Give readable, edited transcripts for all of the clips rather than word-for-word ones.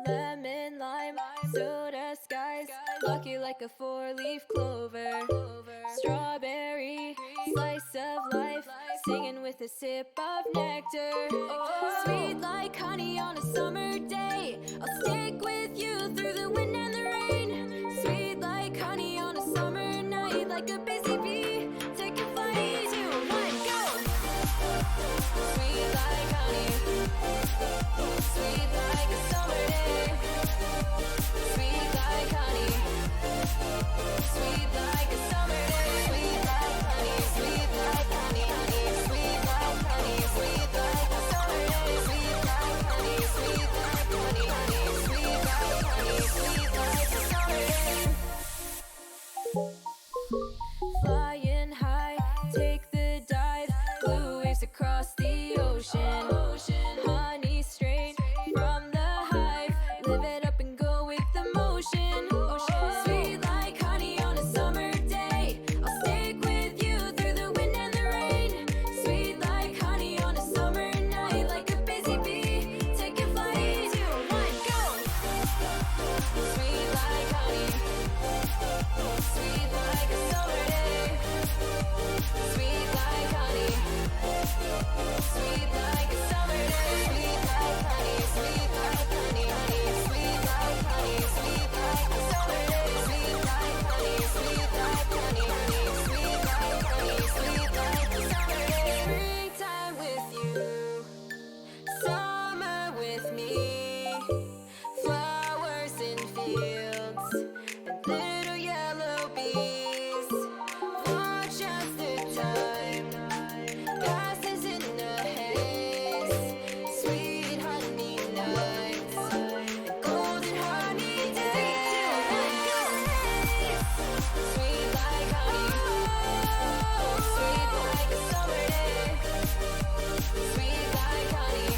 Lemon, lime, soda, skies, lucky like a four-leaf clover. Strawberry, slice of life, singing with a sip of nectar. Sweet like honey on a summer day, I'll stick with you through the wind and the rain. Sweet like honey on a summer night, like a busy bee, take a flight, 2, 1, go! Sweet like honey, sweet like a summer day. Sweet like honey, sweet like a summer day. Sweet like honey, sweet like honey, honey. Sweet like honey, sweet like a summer day. Sweet like honey, sweet like honey, honey. Sweet like honey, sweet like a summer day. Flying high, take the dive, blue waves across the ocean. Honey straight from the hive, live it up and go with the motion. Sweet like honey on a summer day, I'll stick with you through the wind and the rain. Sweet like honey on a summer night, like a busy bee, take a flight, 2, 1, go! Sweet like honey, sweet like a summer day. Sweet like honey, sweet like a summer day. Sweet like honey, sweet like honey, honey. Sweet like honey, sweet like a summer day. Sweet like honey, sweet like honey, honey. Sweet like honey, sweet like a summer day. Springtime with you, summer with me. Flowers in fields and little yellow bees. Watch as the time passes in a haze. Sweet honey nights and golden honey days. Sweet like honey, sweet like a summer day. Sweet like honey,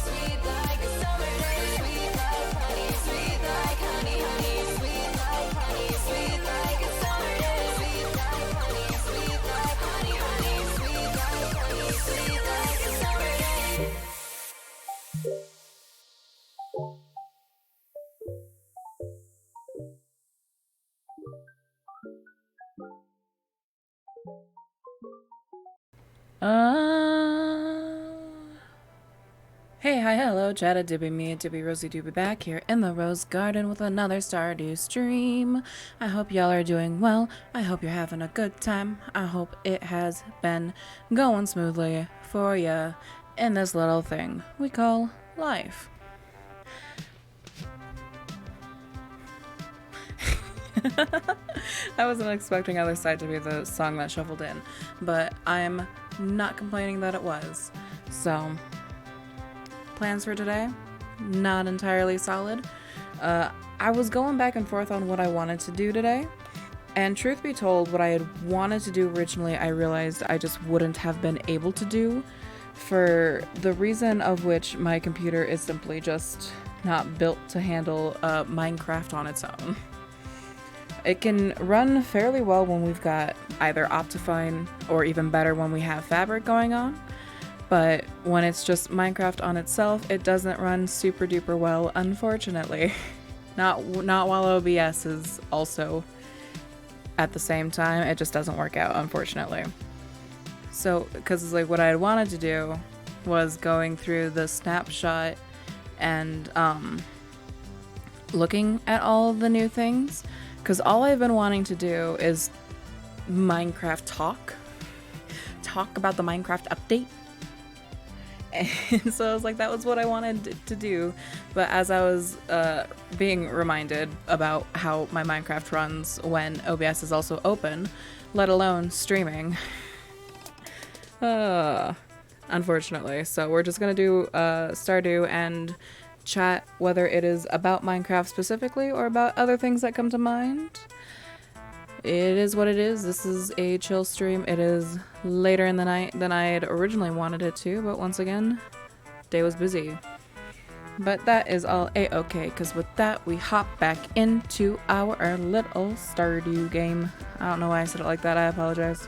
sweet like a summer day. Sweet like honey, sweet like honey, honey. Sweet like honey, sweet like a summer day. Sweet like honey, sweet like honey, honey. Sweet like honey, sweet like a summer day. Hey, hi, hello, Jetta Dibby, me, Dibby Rosie Doobie back here in the Rose Garden with another Stardew stream. I hope y'all are doing well. I hope you're having a good time. I hope it has been going smoothly for ya in this little thing we call life. I wasn't expecting Other Side to be the song that shuffled in, but I'm not complaining that it was. So, plans for today? Not entirely solid. I was going back and forth on what I wanted to do today, and truth be told, what I had wanted to do originally, I realized I just wouldn't have been able to do for the reason of which my computer is simply just not built to handle Minecraft on its own. It can run fairly well when we've got either Optifine or even better when we have Fabric going on. But when it's just Minecraft on itself, it doesn't run super duper well, unfortunately. Not while OBS is also at the same time. It just doesn't work out, unfortunately. So, because it's like what I had wanted to do was going through the snapshot and looking at all the new things. Because all I've been wanting to do is Minecraft talk about the Minecraft update. And so I was like, that was what I wanted to do. But as I was being reminded about how my Minecraft runs when OBS is also open, let alone streaming, unfortunately. So we're just going to do Stardew and chat, whether it is about Minecraft specifically or about other things that come to mind. It is what it is. This is a chill stream. It is later in the night than I had originally wanted it to, but once again, day was busy. But that is all a-okay, because with that, we hop back into our little Stardew game. I don't know why I said it like that. I apologize.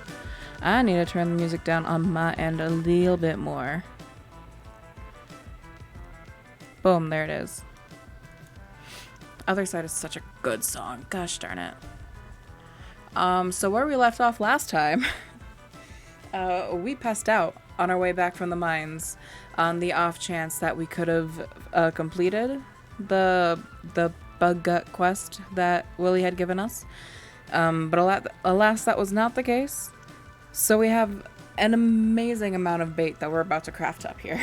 I need to turn the music down on my end a little bit more. Boom, there it is. Other Side is such a good song. Gosh darn it. So where we left off last time, we passed out on our way back from the mines on the off chance that we could have completed the bug gut quest that Willie had given us. But alas, that was not the case. So we have an amazing amount of bait that we're about to craft up here.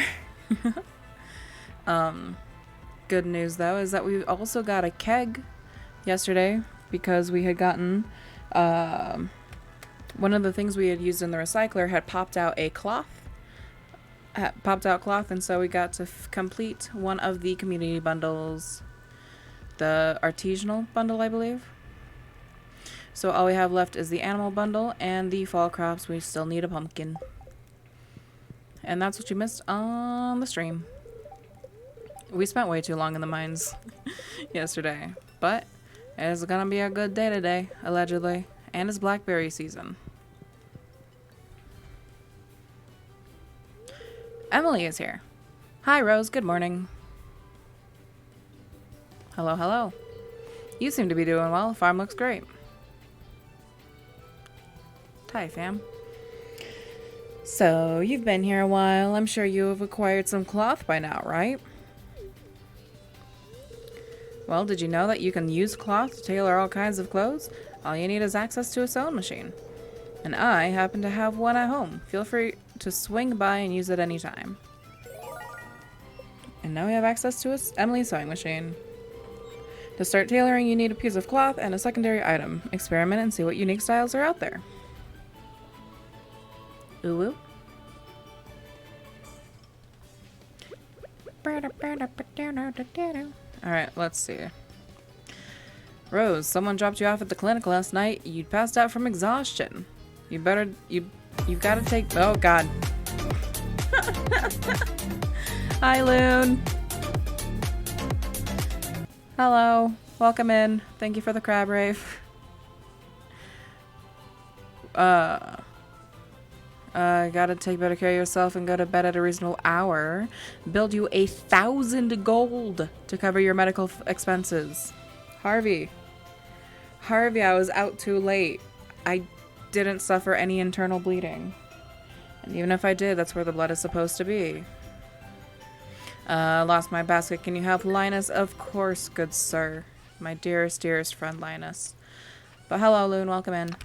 Good news, though, is that we also got a keg yesterday because we had gotten one of the things we had used in the recycler had popped out cloth, and so we got to complete one of the community bundles, the artisanal bundle, I believe. So all we have left is the animal bundle and the fall crops. We still need a pumpkin. And that's what you missed on the stream. We spent way too long in the mines yesterday, but it's gonna be a good day today, allegedly, and it's blackberry season. Emily is here. Hi, Rose. Good morning. Hello, hello. You seem to be doing well. The farm looks great. Hi, fam. So, you've been here a while. I'm sure you have acquired some cloth by now, right? Well, did you know that you can use cloth to tailor all kinds of clothes? All you need is access to a sewing machine. And I happen to have one at home. Feel free to swing by and use it anytime. And now we have access to Emily's sewing machine. To start tailoring, you need a piece of cloth and a secondary item. Experiment and see what unique styles are out there. Ooh woo. Alright, let's see. Rose, someone dropped you off at the clinic last night. You passed out from exhaustion. You've gotta take... Oh, God. Hi, Loon. Hello. Welcome in. Thank you for the crab rave. Gotta take better care of yourself and go to bed at a reasonable hour. Build you 1,000 gold to cover your medical expenses. Harvey, I was out too late. I didn't suffer any internal bleeding. And even if I did, that's where the blood is supposed to be. Lost my basket. Can you help, Linus? Of course, good sir. My dearest, dearest friend, Linus. But hello, Loon. Welcome in.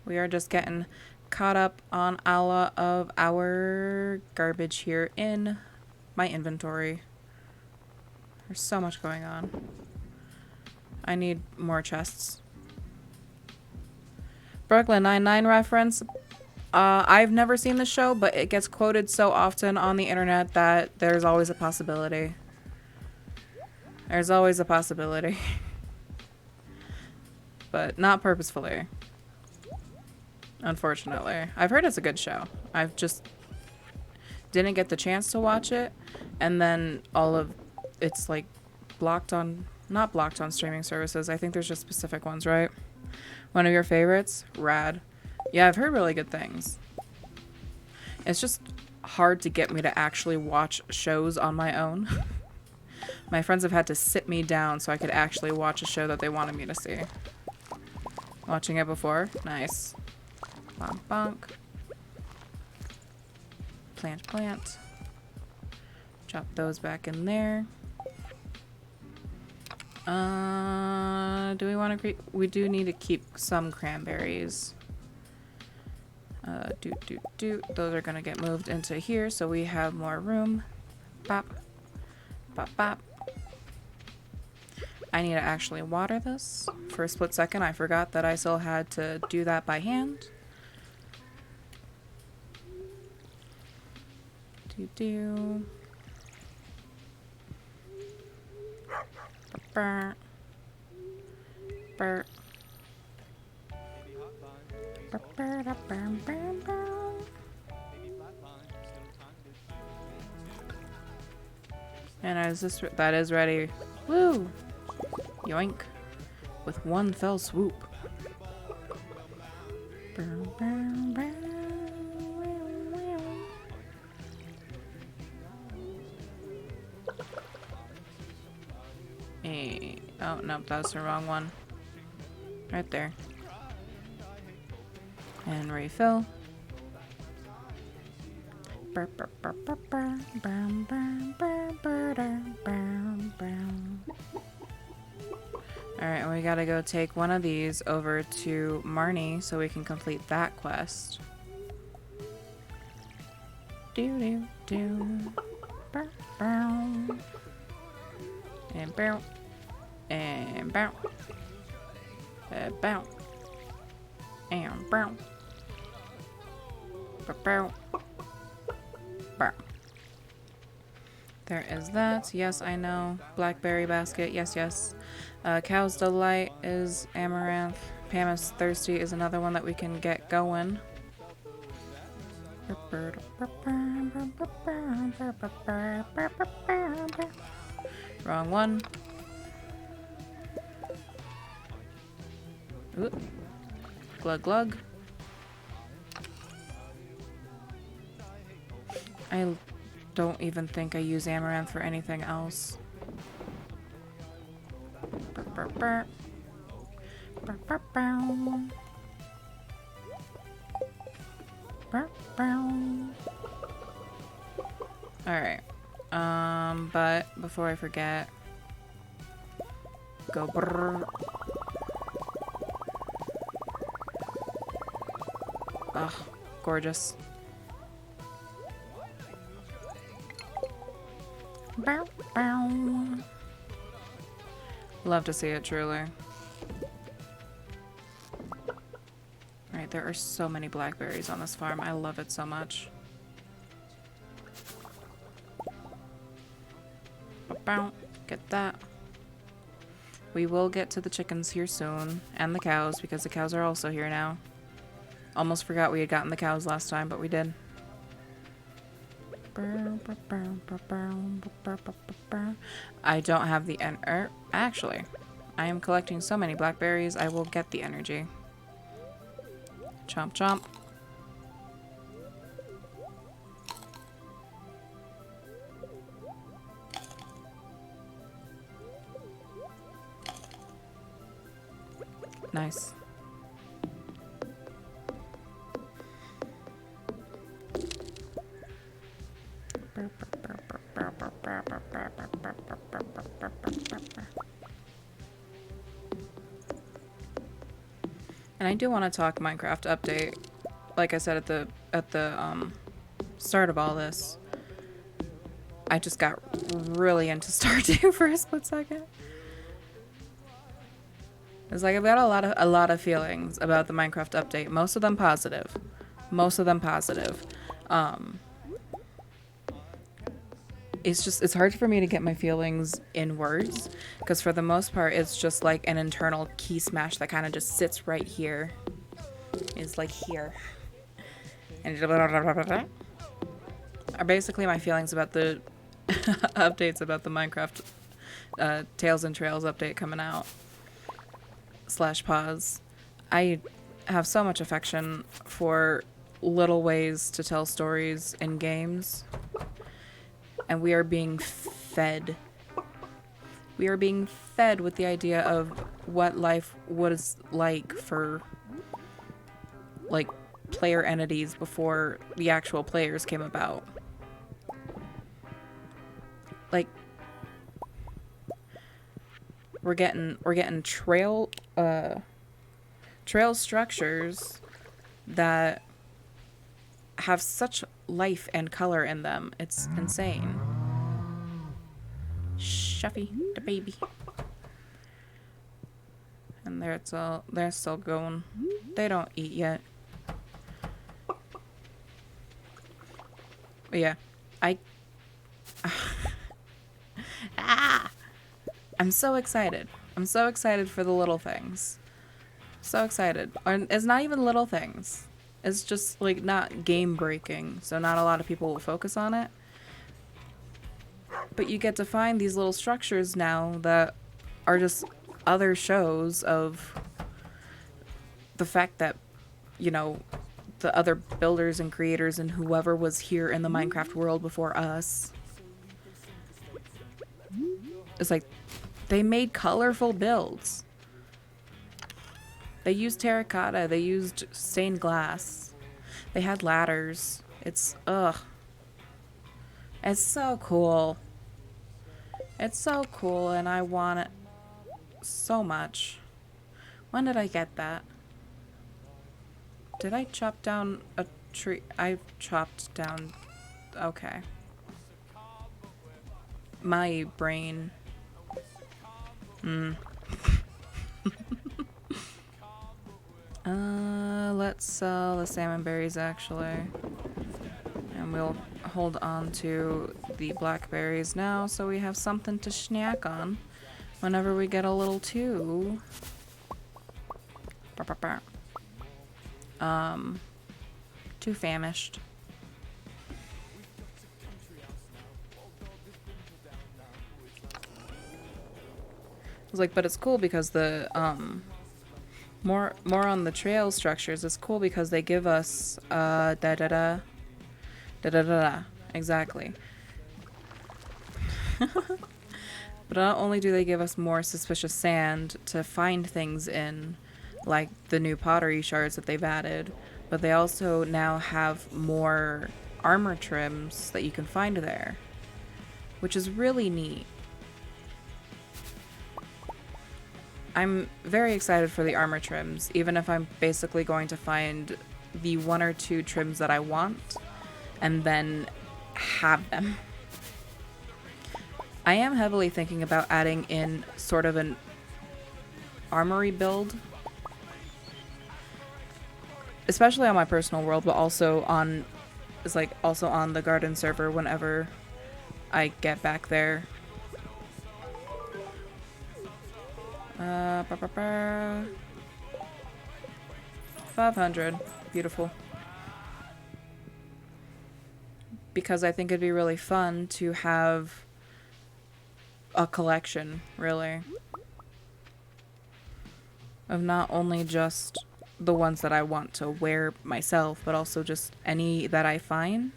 We are just getting caught up on all of our garbage here in my inventory. There's so much going on. I need more chests. Brooklyn Nine-Nine reference. I've never seen the show, but it gets quoted so often on the internet that there's always a possibility. There's always a possibility. But not purposefully. Unfortunately. I've heard it's a good show. I've just didn't get the chance to watch it. And then all of it's like blocked on, not blocked on streaming services. I think there's just specific ones, right? One of your favorites? Rad. Yeah, I've heard really good things. It's just hard to get me to actually watch shows on my own. My friends have had to sit me down so I could actually watch a show that they wanted me to see. Watching it before? Nice. Bonk, bonk. Plant, plant. Drop those back in there. Do we want to we do need to keep some cranberries. Those are gonna get moved into here so we have more room. Bop. Bop, bop. I need to actually water this. For a split second, I forgot that I still had to do that by hand. Burr. Burr. And that is ready. Woo! Yoink. With one fell swoop. Oh, nope, that's the wrong one. Right there. And refill. Alright, we gotta go take one of these over to Marnie so we can complete that quest. And bow. And bow. Bow. And bow. Bow. Bow. There is that. Yes, I know. Blackberry basket. Yes, yes. Cow's Delight is Amaranth. Pam is Thirsty is another one that we can get going. Wrong one. Ooh. Glug glug. I don't even think I use Amaranth for anything else. Alright. But before I forget, go brrr. Ugh, gorgeous. Bow, bow. Love to see it, truly. Alright, there are so many blackberries on this farm. I love it so much. Bow, get that. We will get to the chickens here soon, and the cows, because the cows are also here now. Almost forgot we had gotten the cows last time, but we did. I don't have the actually, I am collecting so many blackberries, I will get the energy. Chomp chomp. Nice. And I do want to talk Minecraft update. Like I said at the start of all this, I just got really into Stardew for a split second. It's like I've got a lot of feelings about the Minecraft update. Most of them positive. Most of them positive. It's hard for me to get my feelings in words, because for the most part it's just like an internal key smash that kind of just sits right here. It's like here. And are basically my feelings about the updates about the Minecraft Tales and Trails update coming out. /pause. I have so much affection for little ways to tell stories in games. And we are being fed. We are being fed with the idea of what life was like for, like, player entities before the actual players came about. Like, we're getting trail structures that have such life and color in them. It's insane. Shuffy, the baby. And they're still going. They don't eat yet. But yeah, I'm so excited. I'm so excited for the little things. So excited. And it's not even little things. It's just, like, not game breaking, so not a lot of people will focus on it. But you get to find these little structures now that are just other shows of the fact that, you know, the other builders and creators and whoever was here in the Minecraft world before us. It's like They made colorful builds. They used terracotta. They used stained glass. They had ladders. It's, ugh. It's so cool. It's so cool, and I want it so much. When did I get that? Did I chop down a tree? I chopped down... Okay. My brain. Let's sell the salmon berries, actually. And we'll hold on to the blackberries now, so we have something to snack on whenever we get a little too... too famished. I was like, but it's cool because the, more on the trail structures. It's cool because they give us, exactly. But not only do they give us more suspicious sand to find things in, like the new pottery shards that they've added, but they also now have more armor trims that you can find there, which is really neat. I'm very excited for the armor trims, even if I'm basically going to find the 1 or 2 trims that I want and then have them. I am heavily thinking about adding in sort of an armory build, especially on my personal world, but also on the garden server whenever I get back there. 500. Beautiful. Because I think it'd be really fun to have a collection, really, of not only just the ones that I want to wear myself, but also just any that I find,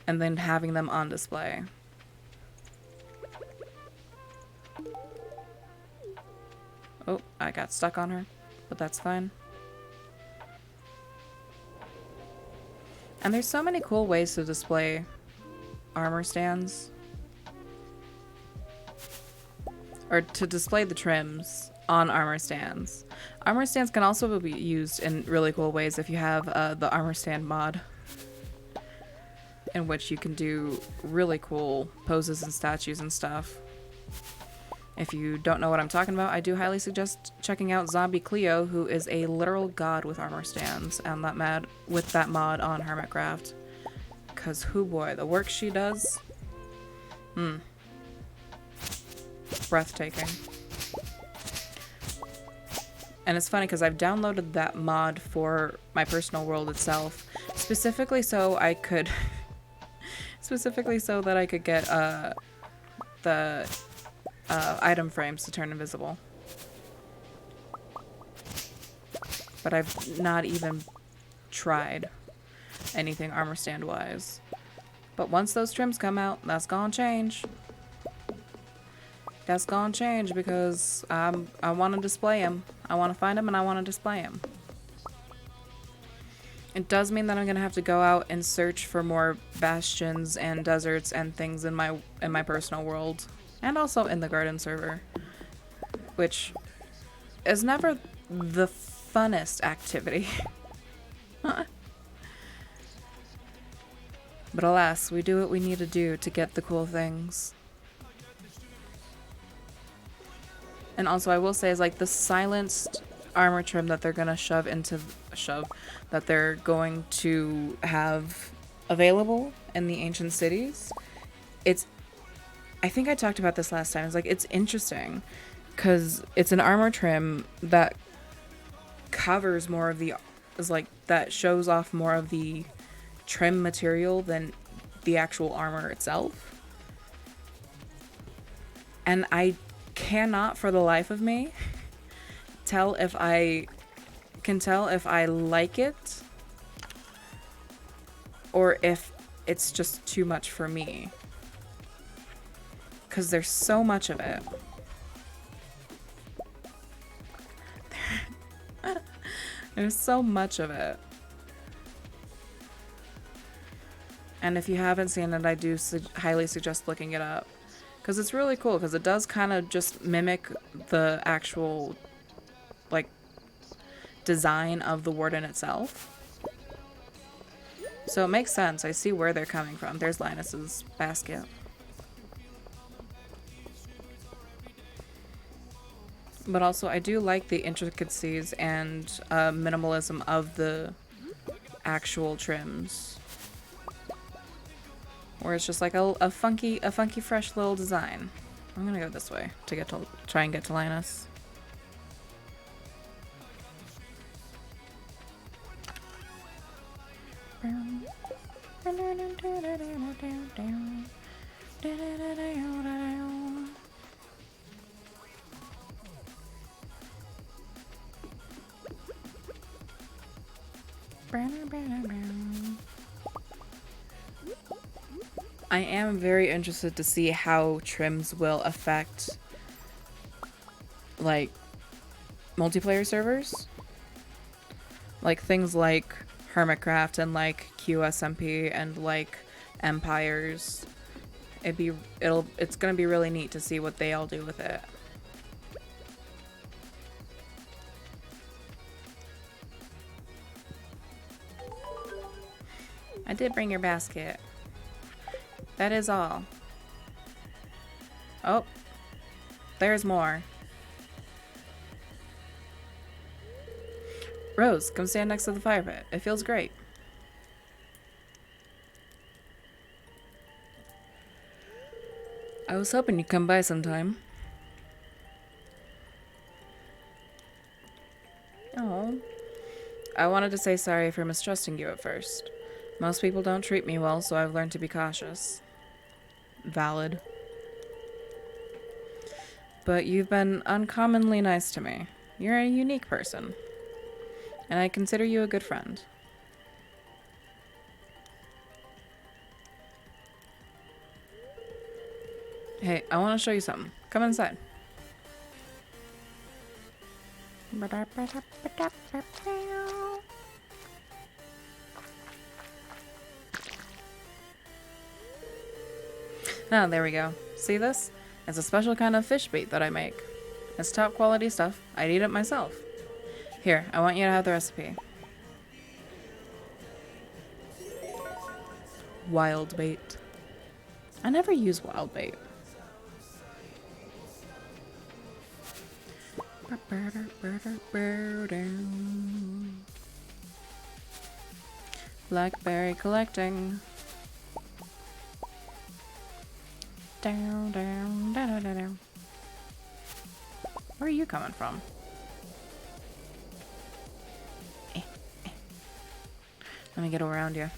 and then having them on display. Oh, I got stuck on her, but that's fine. And there's so many cool ways to display armor stands. Or to display the trims on armor stands. Armor stands can also be used in really cool ways if you have the armor stand mod, in which you can do really cool poses and statues and stuff. If you don't know what I'm talking about, I do highly suggest checking out Zombie Cleo, who is a literal god with armor stands, and with that mod on Hermitcraft. Cause hoo boy, the work she does, breathtaking. And it's funny because I've downloaded that mod for my personal world itself, specifically so I could, that I could get the item frames to turn invisible. But I've not even tried anything armor stand wise. But once those trims come out, that's gonna change. That's gonna change because I want to display them. I want to find them and I want to display them. It does mean that I'm gonna have to go out and search for more bastions and deserts and things in my personal world. And also in the garden server, which is never the funnest activity. But alas, we do what we need to do to get the cool things. And also I will say is like the silenced armor trim that they're gonna that they're going to have available in the ancient cities. I think I talked about this last time. It's like, it's interesting because it's an armor trim that covers more of that shows off more of the trim material than the actual armor itself. And I cannot for the life of me tell if I like it or if it's just too much for me. because there's so much of it. There's so much of it. And if you haven't seen it, I do highly suggest looking it up. Because it's really cool, because it does kind of just mimic the actual, like, design of the warden itself. So it makes sense. I see where they're coming from. There's Linus's basket. But also, I do like the intricacies and minimalism of the actual trims. Where it's just like a funky, fresh little design. I'm gonna go this way to try and get to Linus. I am very interested to see how trims will affect, like, multiplayer servers. Like things like Hermitcraft and like QSMP and like Empires. It's gonna be really neat to see what they all do with it. I did bring your basket. That is all. Oh, there's more. Rose, come stand next to the fire pit. It feels great. I was hoping you'd come by sometime. Oh. I wanted to say sorry for mistrusting you at first. Most people don't treat me well, so I've learned to be cautious. Valid. But you've been uncommonly nice to me. You're a unique person. And I consider you a good friend. Hey, I want to show you something. Come inside. Oh, there we go. See this? It's a special kind of fish bait that I make. It's top quality stuff. I'd eat it myself. Here, I want you to have the recipe. Wild bait. I never use wild bait. Blackberry collecting. Down, down, down, down, down. Where are you coming from? Let me get around you.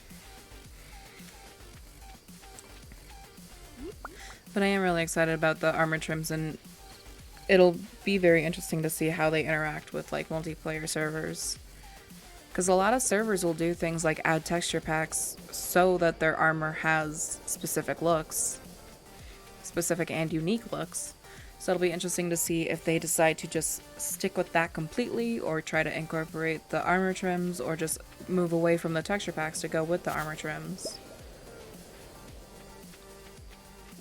But I am really excited about the armor trims, and it'll be very interesting to see how they interact with like multiplayer servers. Because a lot of servers will do things like add texture packs so that their armor has specific looks. Specific and unique looks. So it'll be interesting to see if they decide to just stick with that completely or try to incorporate the armor trims or just move away from the texture packs to go with the armor trims.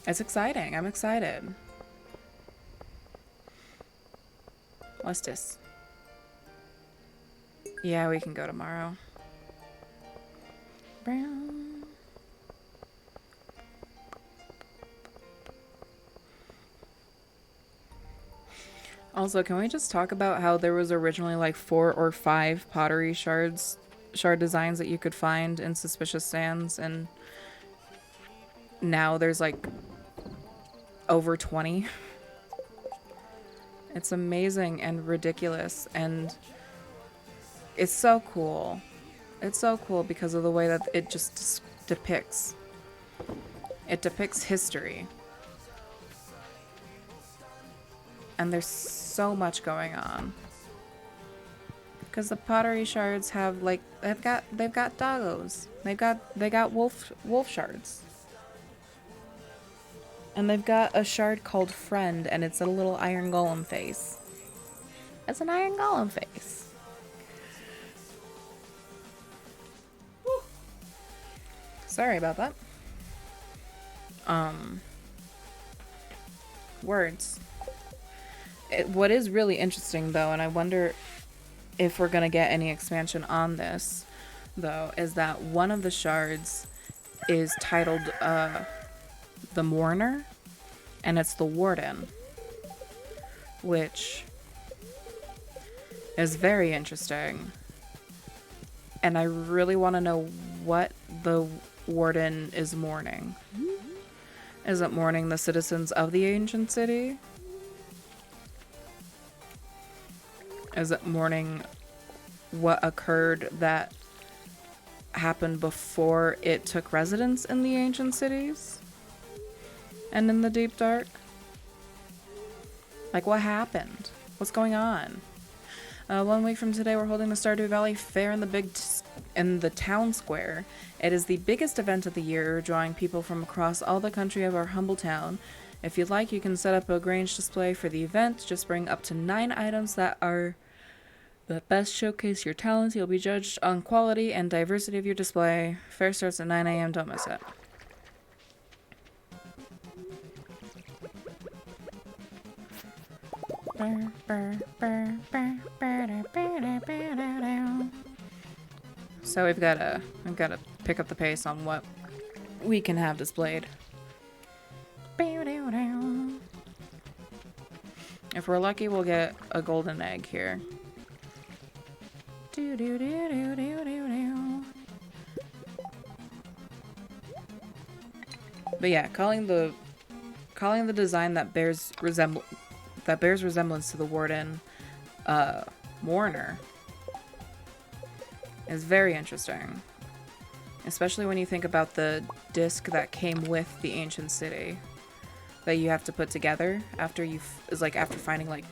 It's exciting. I'm excited. What's this? Yeah, we can go tomorrow. Brown. Also, can we just talk about how there was originally like 4 or 5 pottery shard designs that you could find in Suspicious Sands, and now there's like over 20. It's amazing and ridiculous, and it's so cool. It's so cool because of the way that it just depicts. It depicts history. And there's so much going on. Because the pottery shards have like they've got doggos. They got wolf shards. And they've got a shard called Friend, and it's a little iron golem face. It's an iron golem face. Sorry about that. Words. What is really interesting, though, and I wonder if we're gonna get any expansion on this, though, is that one of the shards is titled the Mourner, and it's the Warden, which is very interesting. And I really want to know what the Warden is mourning. Is it mourning the citizens of the ancient city? Is it mourning what occurred that happened before it took residence in the ancient cities? And in the deep dark? Like, what happened? What's going on? 1 week from today, we're holding the Stardew Valley Fair in the town square. It is the biggest event of the year, drawing people from across all the country of our humble town. If you'd like, you can set up a Grange display for the event. Just bring up to 9 items that best showcase your talents. You'll be judged on quality and diversity of your display. Fair starts at 9 a.m. Don't miss it. So we've got to pick up the pace on what we can have displayed. If we're lucky, we'll get a golden egg here. But yeah, calling the design that bears resemblance to the Warden Mourner is very interesting. Especially when you think about the disc that came with the ancient city that you have to put together after after finding like,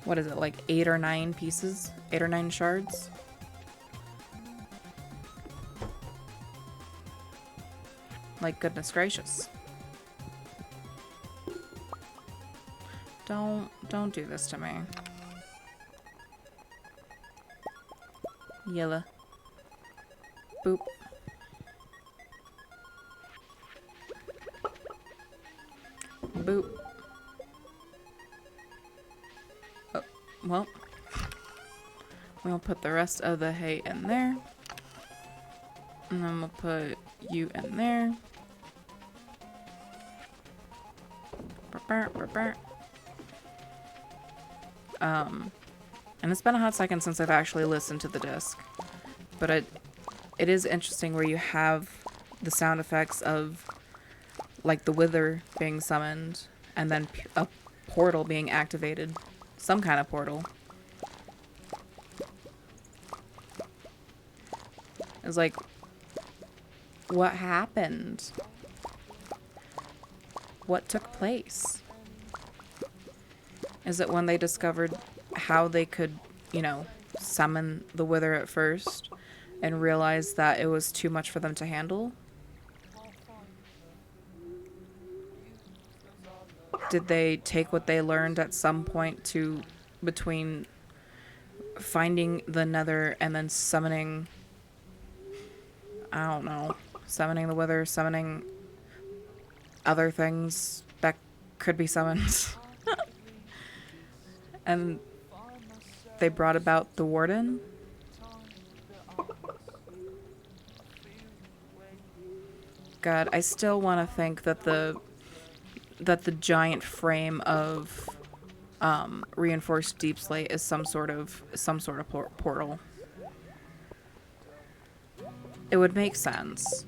what is it, like 8 or 9 pieces? 8 or 9 shards? Like, goodness gracious. Don't do this to me. Yella. Boop. Boop. Oh, well. We'll put the rest of the hay in there. And then we'll put you in there. And it's been a hot second since I've actually listened to the disc. But it is interesting where you have the sound effects of like the wither being summoned and then a portal being activated. Some kind of portal. It's like, what happened? What took place? Is it when they discovered how they could, summon the wither at first and realized that it was too much for them to handle? Did they take what they learned at some point between finding the nether and then summoning, I don't know, summoning the wither, summoning other things that could be summoned? And they brought about the Warden? God, I still want to think that the giant frame of reinforced deep slate is some sort of portal. It would make sense.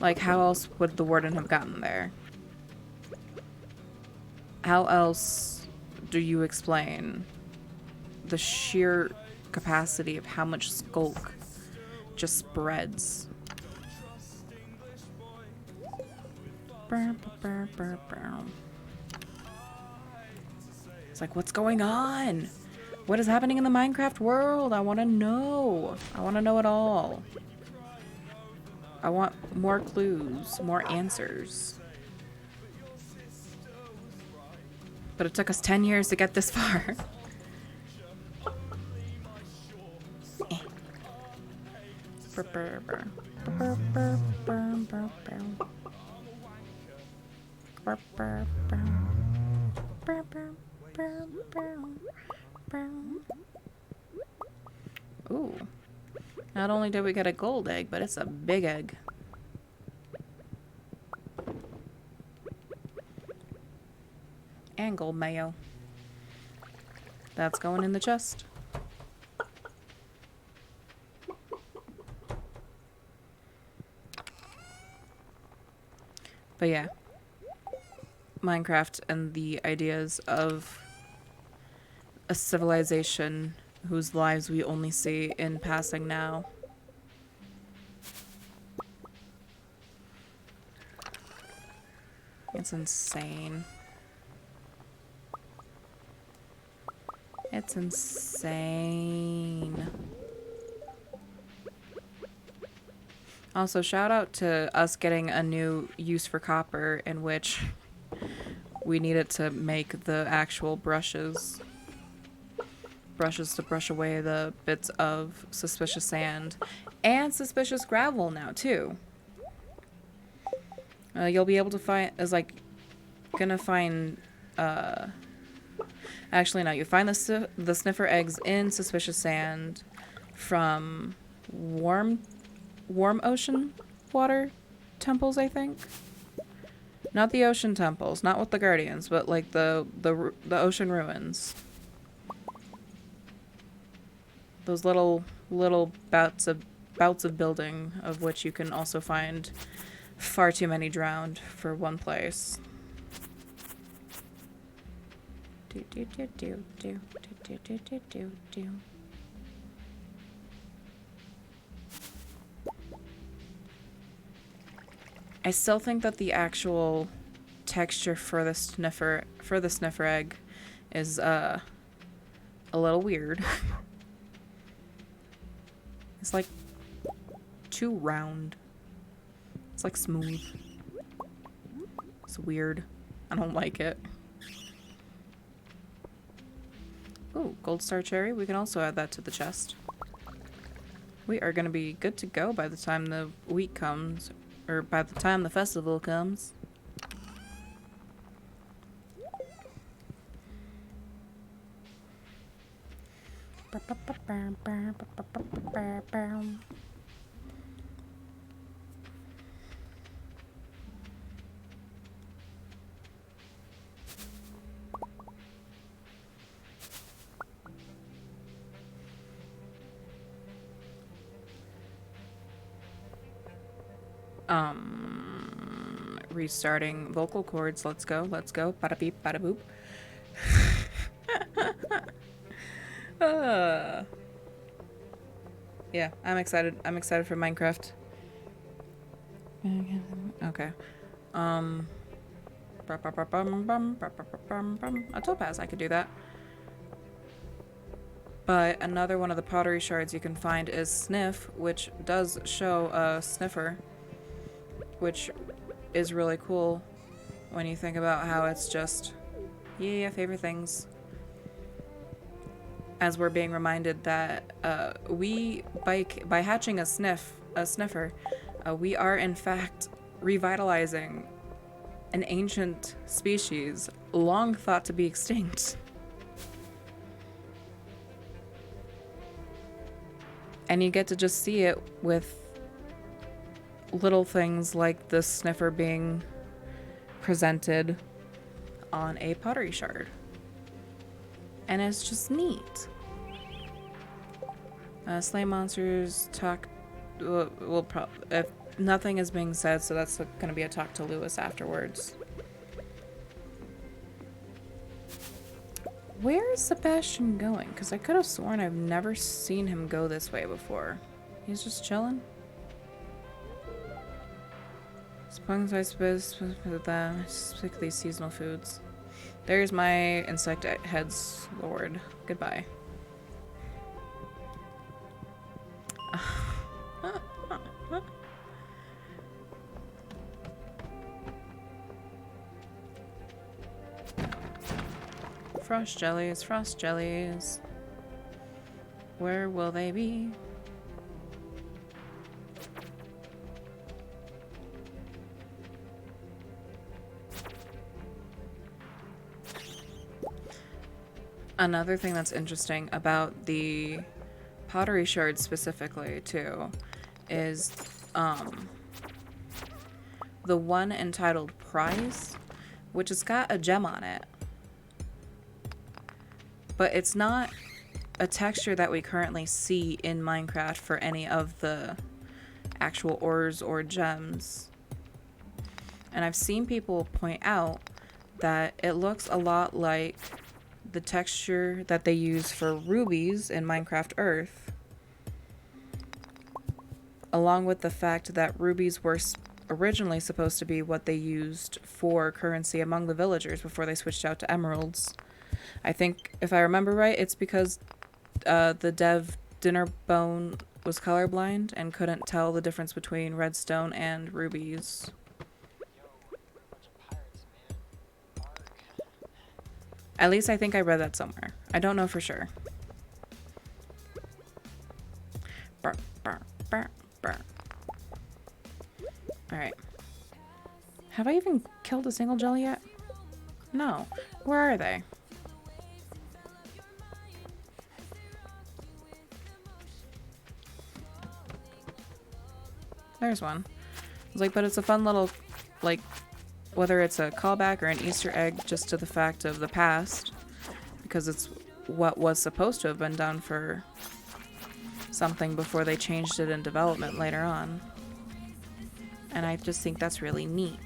Like, how else would the Warden have gotten there? How else do you explain the sheer capacity of how much skulk just spreads? It's like, what's going on? What is happening in the Minecraft world? I want to know. I want to know it all. I want more clues, more answers. But it took us 10 years to get this far. Ooh. Not only did we get a gold egg, but it's a big egg. And gold mayo. That's going in the chest. But yeah. Minecraft and the ideas of a civilization whose lives we only see in passing now. It's insane. It's insane. Also, shout out to us getting a new use for copper in which we need it to make the actual brushes. Brushes to brush away the bits of suspicious sand and suspicious gravel now too. You'll be able to find actually no, you find the sniffer eggs in suspicious sand from warm ocean water temples, I think. Not the ocean temples, not with the guardians, but like the ocean ruins. Those little bouts of building, of which you can also find far too many drowned for one place. I still think that the actual texture for the sniffer egg is a little weird. It's like too round. It's like smooth. It's weird. I don't like it. Ooh, gold star cherry. We can also add that to the chest. We are going to be good to go by the time the week comes. Or by the time the festival comes. Restarting vocal cords. Let's go. Bada beep, bada boop. Yeah, I'm excited. I'm excited for Minecraft. Okay. A topaz, I could do that. But another one of the pottery shards you can find is Sniff, which does show a sniffer, which is really cool when you think about how it's just, yeah, favorite things. As we're being reminded that we, by hatching a sniffer, we are in fact revitalizing an ancient species long thought to be extinct. And you get to just see it with little things like the sniffer being presented on a pottery shard. And it's just neat. Slay monsters, talk... We'll probably... If nothing is being said, so that's going to be a talk to Lewis afterwards. Where is Sebastian going? Because I could have sworn I've never seen him go this way before. He's just chilling. Sponges, I suppose, with them, specifically seasonal foods. There's my insect heads lord. Goodbye. Frost jellies, frost jellies. Where will they be? Another thing that's interesting about the pottery shards specifically too is the one entitled Prize, which has got a gem on it, but it's not a texture that we currently see in Minecraft for any of the actual ores or gems. And I've seen people point out that it looks a lot like the texture that they use for rubies in Minecraft Earth, along with the fact that rubies were originally supposed to be what they used for currency among the villagers before they switched out to emeralds. I think, if I remember right, it's because the dev Dinnerbone was colorblind and couldn't tell the difference between redstone and rubies. At least I think I read that somewhere. I don't know for sure. Burr, burr, burr, burr. Alright. Have I even killed a single jelly yet? No. Where are they? There's one. I was like, but it's a fun little, like, whether it's a callback or an Easter egg just to the fact of the past, because it's what was supposed to have been done for something before they changed it in development later on. And I just think that's really neat.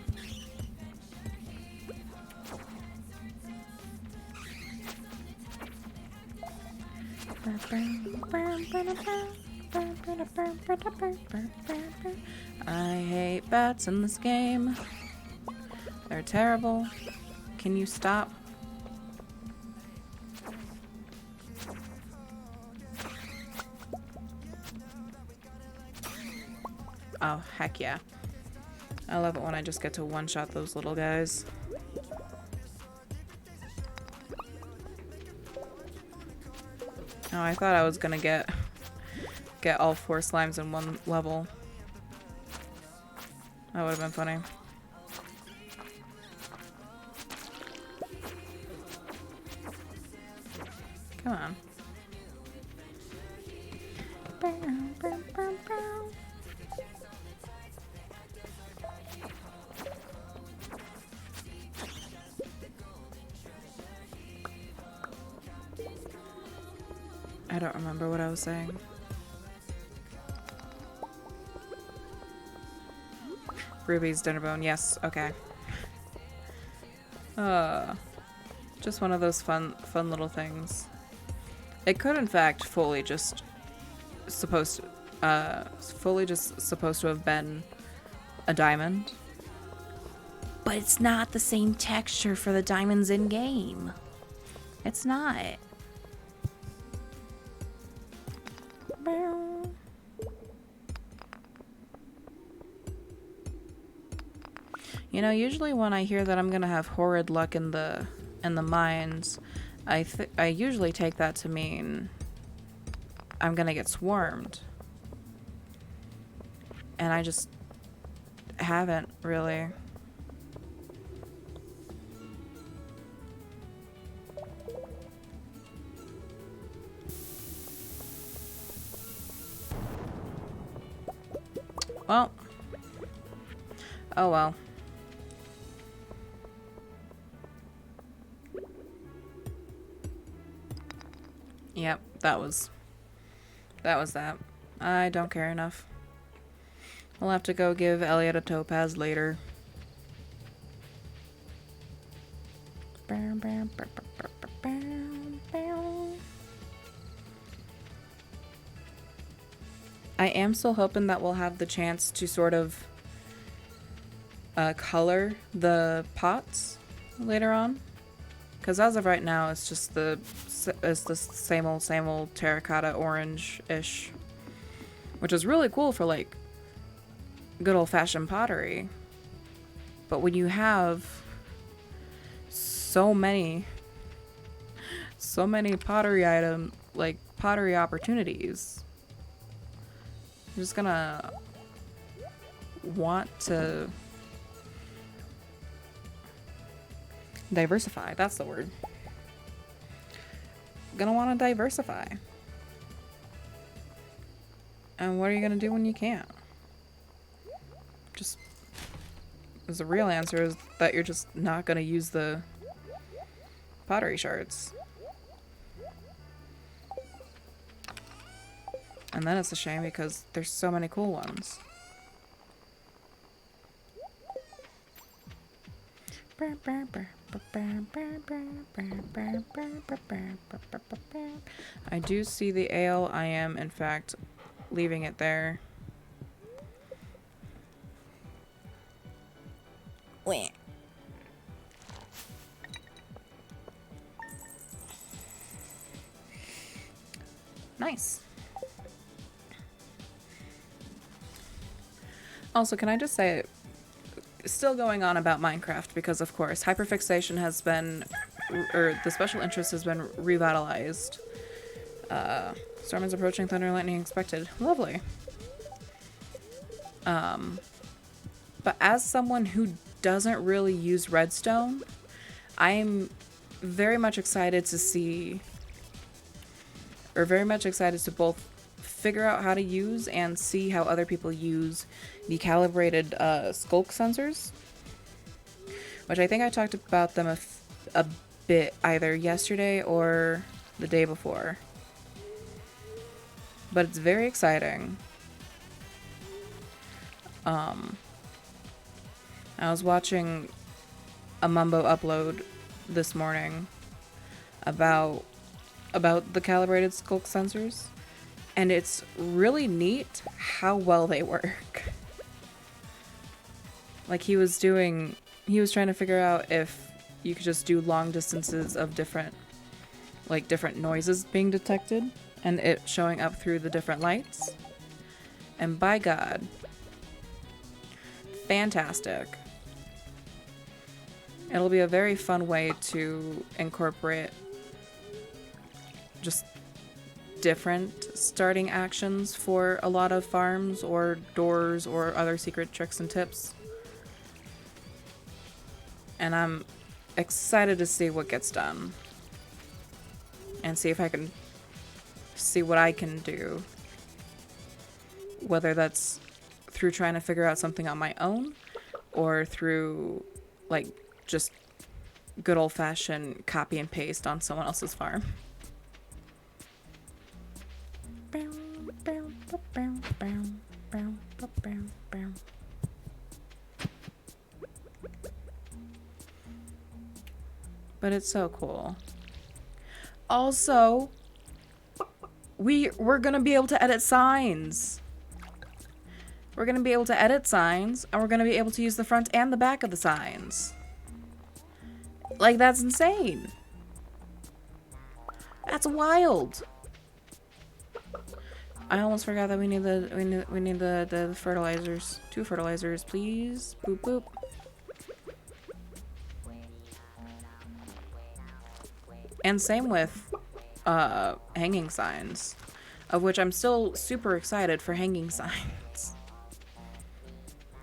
I hate bats in this game. They're terrible. Can you stop? Oh, heck yeah. I love it when I just get to one-shot those little guys. Oh, I thought I was gonna get all 4 slimes in one level. That would have been funny. Come on. I don't remember what I was saying. Ruby's Dinnerbone, yes, okay. Just one of those fun little things. It could, in fact, fully just supposed to have been a diamond. But it's not the same texture for the diamonds in game. It's not. You know, usually when I hear that I'm gonna have horrid luck in the mines, I usually take that to mean I'm gonna get swarmed. And I just haven't really. Well. Oh well. Yep, that was that. I don't care enough. We'll have to go give Elliot a topaz later. I am still hoping that we'll have the chance to sort of color the pots later on. Because as of right now, it's just the same old terracotta orange-ish. Which is really cool for, like, good old-fashioned pottery. But when you have so many so many pottery opportunities. I'm just gonna want to diversify. That's the word. Gonna want to diversify. And what are you gonna do when you can't? Just, the real answer is that you're just not gonna use the pottery shards. And then it's a shame because there's so many cool ones. I do see the ale. I am, in fact, leaving it there. Nice. Also, can I just say, still going on about Minecraft, because of course, hyperfixation has been, or the special interest has been revitalized. Storm is approaching, thunder and lightning expected. Lovely. But as someone who doesn't really use redstone, I'm very much excited to see, or very much excited to both figure out how to use and see how other people use the calibrated sculk sensors, which I think I talked about them a bit either yesterday or the day before. But it's very exciting. I was watching a Mumbo upload this morning about the calibrated sculk sensors, and it's really neat how well they work. Like he was trying to figure out if you could just do long distances of different noises being detected and it showing up through the different lights. And by God, fantastic. It'll be a very fun way to incorporate just different starting actions for a lot of farms or doors or other secret tricks and tips. And I'm excited to see what gets done and see if I can see what I can do, whether that's through trying to figure out something on my own or through like just good old-fashioned copy and paste on someone else's farm. But it's so cool. Also, we're gonna be able to edit signs. We're gonna be able to edit signs, and we're gonna be able to use the front and the back of the signs. Like, that's insane. That's wild. I almost forgot that we need the fertilizers. 2 fertilizers, please. Boop boop. And same with hanging signs, of which I'm still super excited for hanging signs.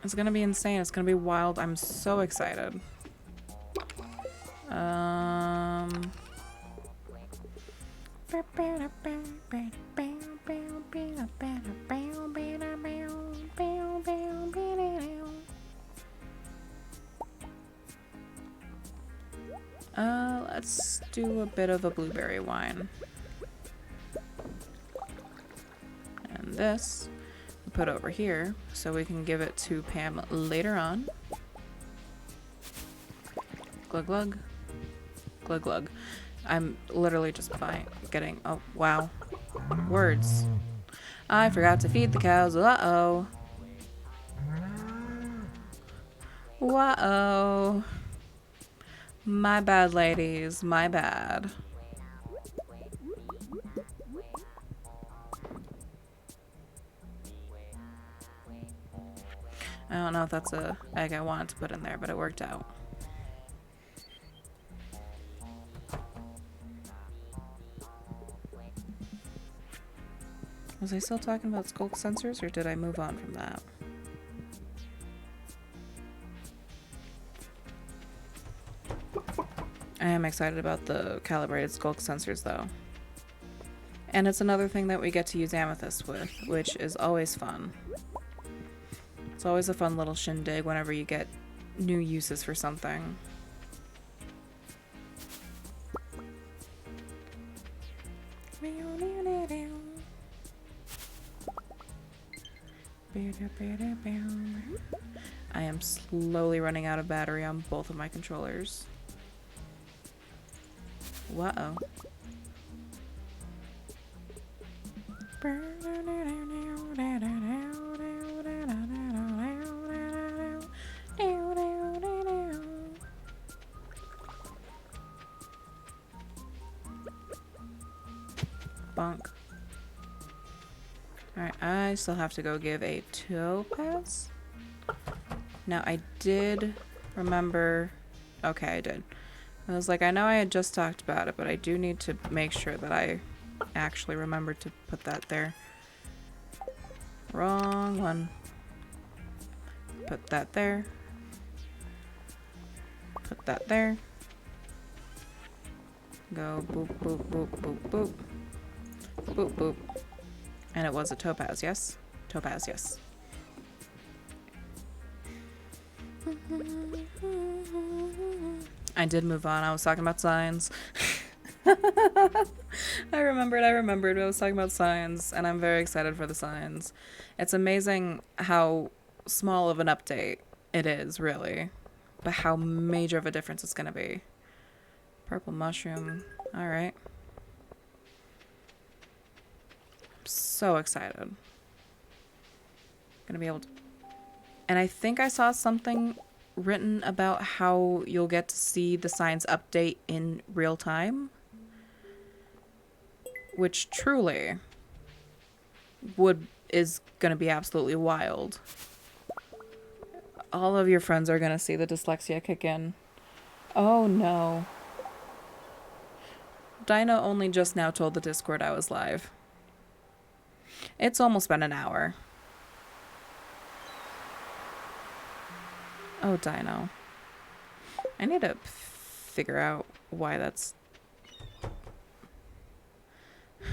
It's gonna be insane. It's gonna be wild. I'm so excited. Let's do a bit of a blueberry wine. And this we put over here so we can give it to Pam later on. Glug glug. Glug glug. I'm literally just getting, oh wow, words. I forgot to feed the cows. Uh-oh. Whoa. My bad, ladies. My bad. I don't know if that's a egg I wanted to put in there, but it worked out. Was I still talking about skulk sensors, or did I move on from that? I am excited about the calibrated skulk sensors, though. And it's another thing that we get to use amethyst with, which is always fun. It's always a fun little shindig whenever you get new uses for something. I am slowly running out of battery on both of my controllers. Whoa. Bonk. Alright, I still have to go give a topaz. Now, I did remember... Okay, I did. I was like, I know I had just talked about it, but I do need to make sure that I actually remembered to put that there. Wrong one. Put that there. Put that there. Go boop, boop, boop, boop, boop. Boop, boop. And it was a topaz, yes? Topaz, yes. I did move on. I was talking about signs. I remembered. I was talking about signs, and I'm very excited for the signs. It's amazing how small of an update it is, really. But how major of a difference it's going to be. Purple mushroom. Alright. I'm so excited. Gonna be able to... And I think I saw something written about how you'll get to see the signs update in real time. Which truly is gonna be absolutely wild. All of your friends are gonna see the dyslexia kick in. Oh no. Dino only just now told the Discord I was live. It's almost been an hour. Oh, Dino. I need to figure out why that's... I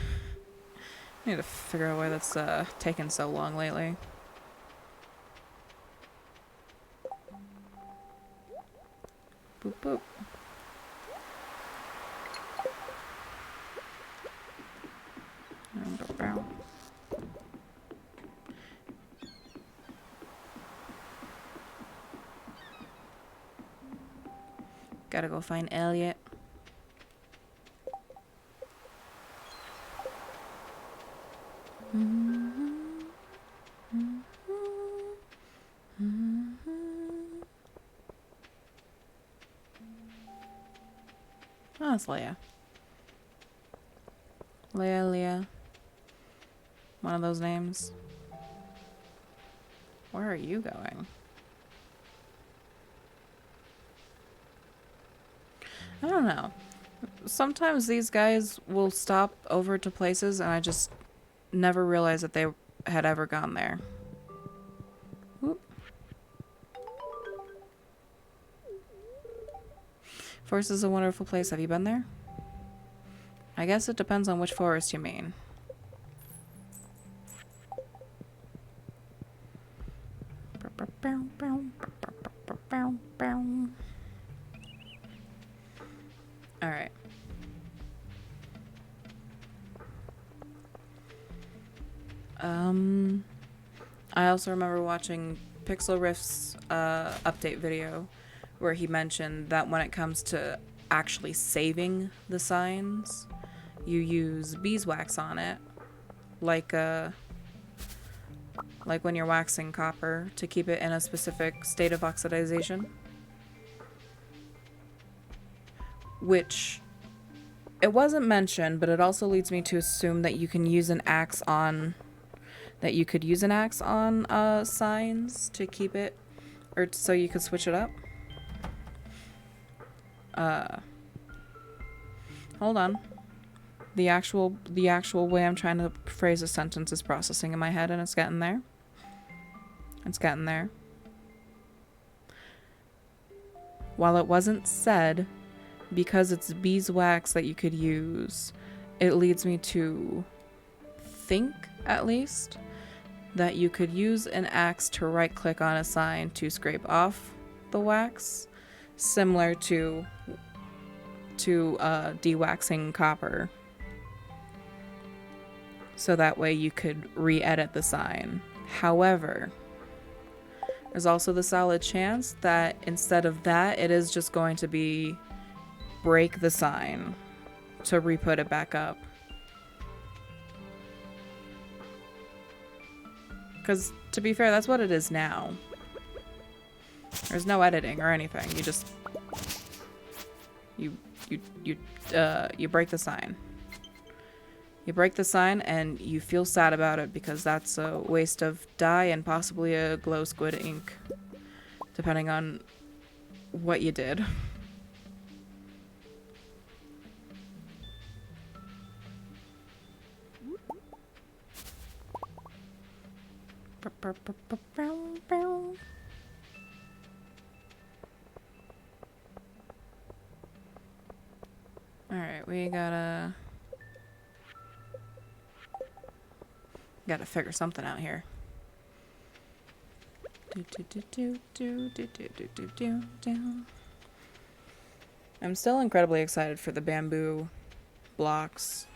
need to figure out why that's taken so long lately. Boop, boop. Gotta go find Elliot. Oh, it's Leia. Leia. One of those names. Where are you going? I don't know. Sometimes these guys will stop over to places and I just never realized that they had ever gone there. Whoop. Forest is a wonderful place. Have you been there? I guess it depends on which forest you mean. Alright. I also remember watching Pixel Riff's update video where he mentioned that when it comes to actually saving the signs, you use beeswax on it, like when you're waxing copper to keep it in a specific state of oxidization. Which, it wasn't mentioned, but it also leads me to assume that you can use an axe on... That you could use an axe on signs to keep it... Or so you could switch it up. Hold on. The actual way I'm trying to phrase a sentence is processing in my head, and it's getting there. It's getting there. While it wasn't said, because it's beeswax that you could use, it leads me to think, at least, that you could use an axe to right-click on a sign to scrape off the wax, similar to de-waxing copper. So that way you could re-edit the sign. However, there's also the solid chance that instead of that, it is just going to be break the sign to re-put it back up. Because, to be fair, that's what it is now. There's no editing or anything. You just... You break the sign. You break the sign and you feel sad about it because that's a waste of dye and possibly a glow squid ink. Depending on what you did. Alright, we gotta figure something out here. I'm still incredibly excited for the bamboo blocks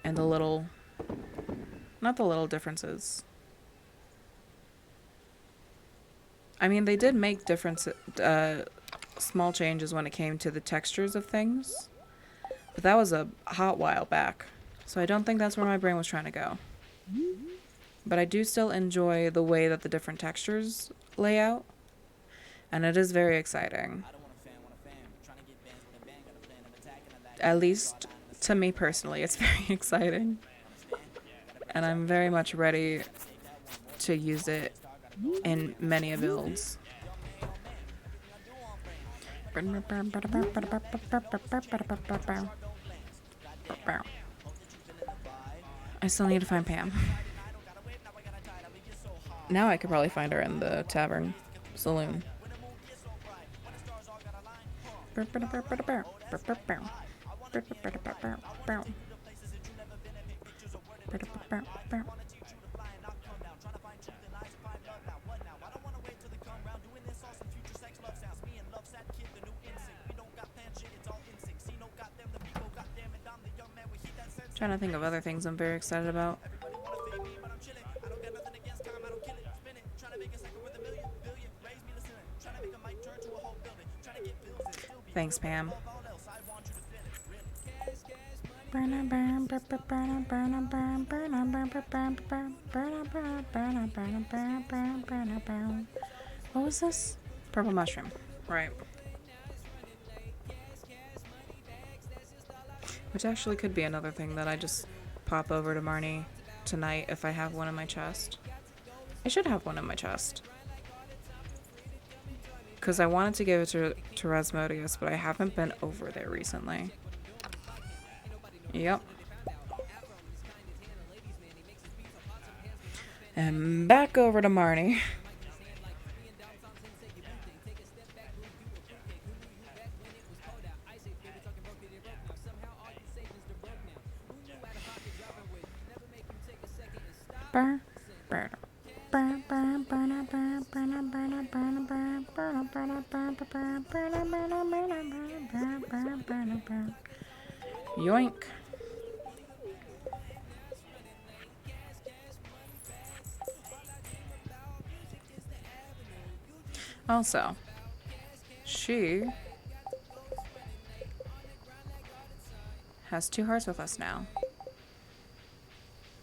and the little, not the little differences. I mean, they did make small changes when it came to the textures of things, but that was a hot while back, so I don't think that's where my brain was trying to go. But I do still enjoy the way that the different textures lay out, and it is very exciting. At least to me personally, it's very exciting, and I'm very much ready to use it in many builds. I still need to find Pam. Now I could probably find her in the tavern saloon. Trying to think of other things I'm very excited about. Thanks, Pam. What was this? Purple mushroom. Right. Which actually could be another thing that I just pop over to Marnie tonight if I have one in my chest. I should have one in my chest. Because I wanted to give it to Rasmodius, but I haven't been over there recently. Yep. And back over to Marnie. Yoink. Also, she has 2 hearts with us now.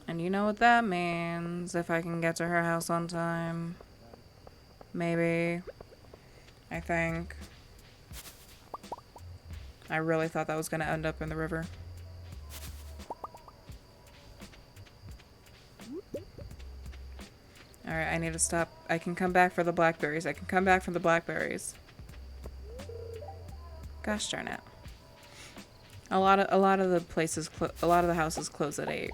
And you know what that means if I can get to her house on time. Maybe. I think. I really thought that was going to end up in the river. Alright, I need to stop. I can come back for the blackberries. I can come back for the blackberries. Gosh darn it. A lot of the places, a lot of the houses close at 8.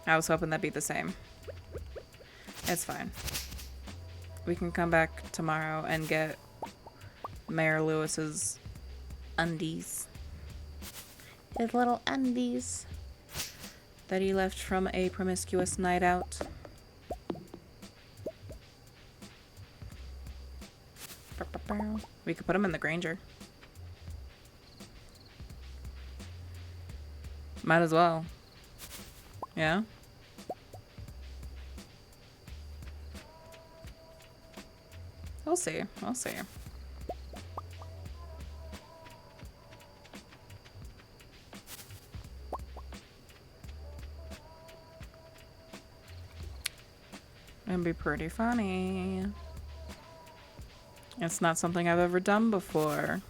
I was hoping that'd be the same. It's fine. We can come back tomorrow and get Mayor Lewis's undies. His little undies that he left from a promiscuous night out. We could put him in the Granger. Might as well. Yeah? We'll see. We'll see. It'd be pretty funny. It's not something I've ever done before.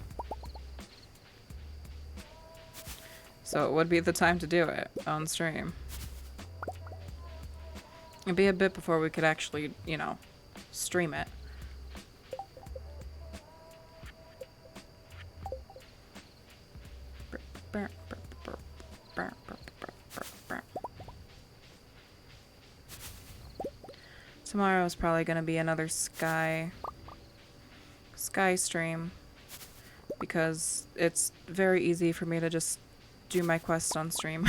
So it would be the time to do it on stream. It'd be a bit before we could actually, you know, stream it. Tomorrow is probably going to be another sky stream because it's very easy for me to just do my quest on stream.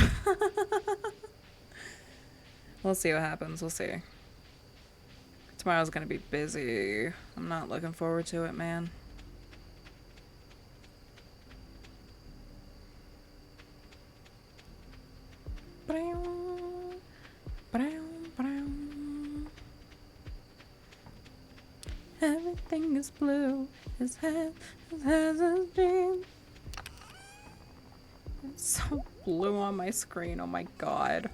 We'll see what happens. We'll see. Tomorrow's going to be busy. I'm not looking forward to it, man. Everything is blue. His head has a dream. It's so blue on my screen. Oh my god.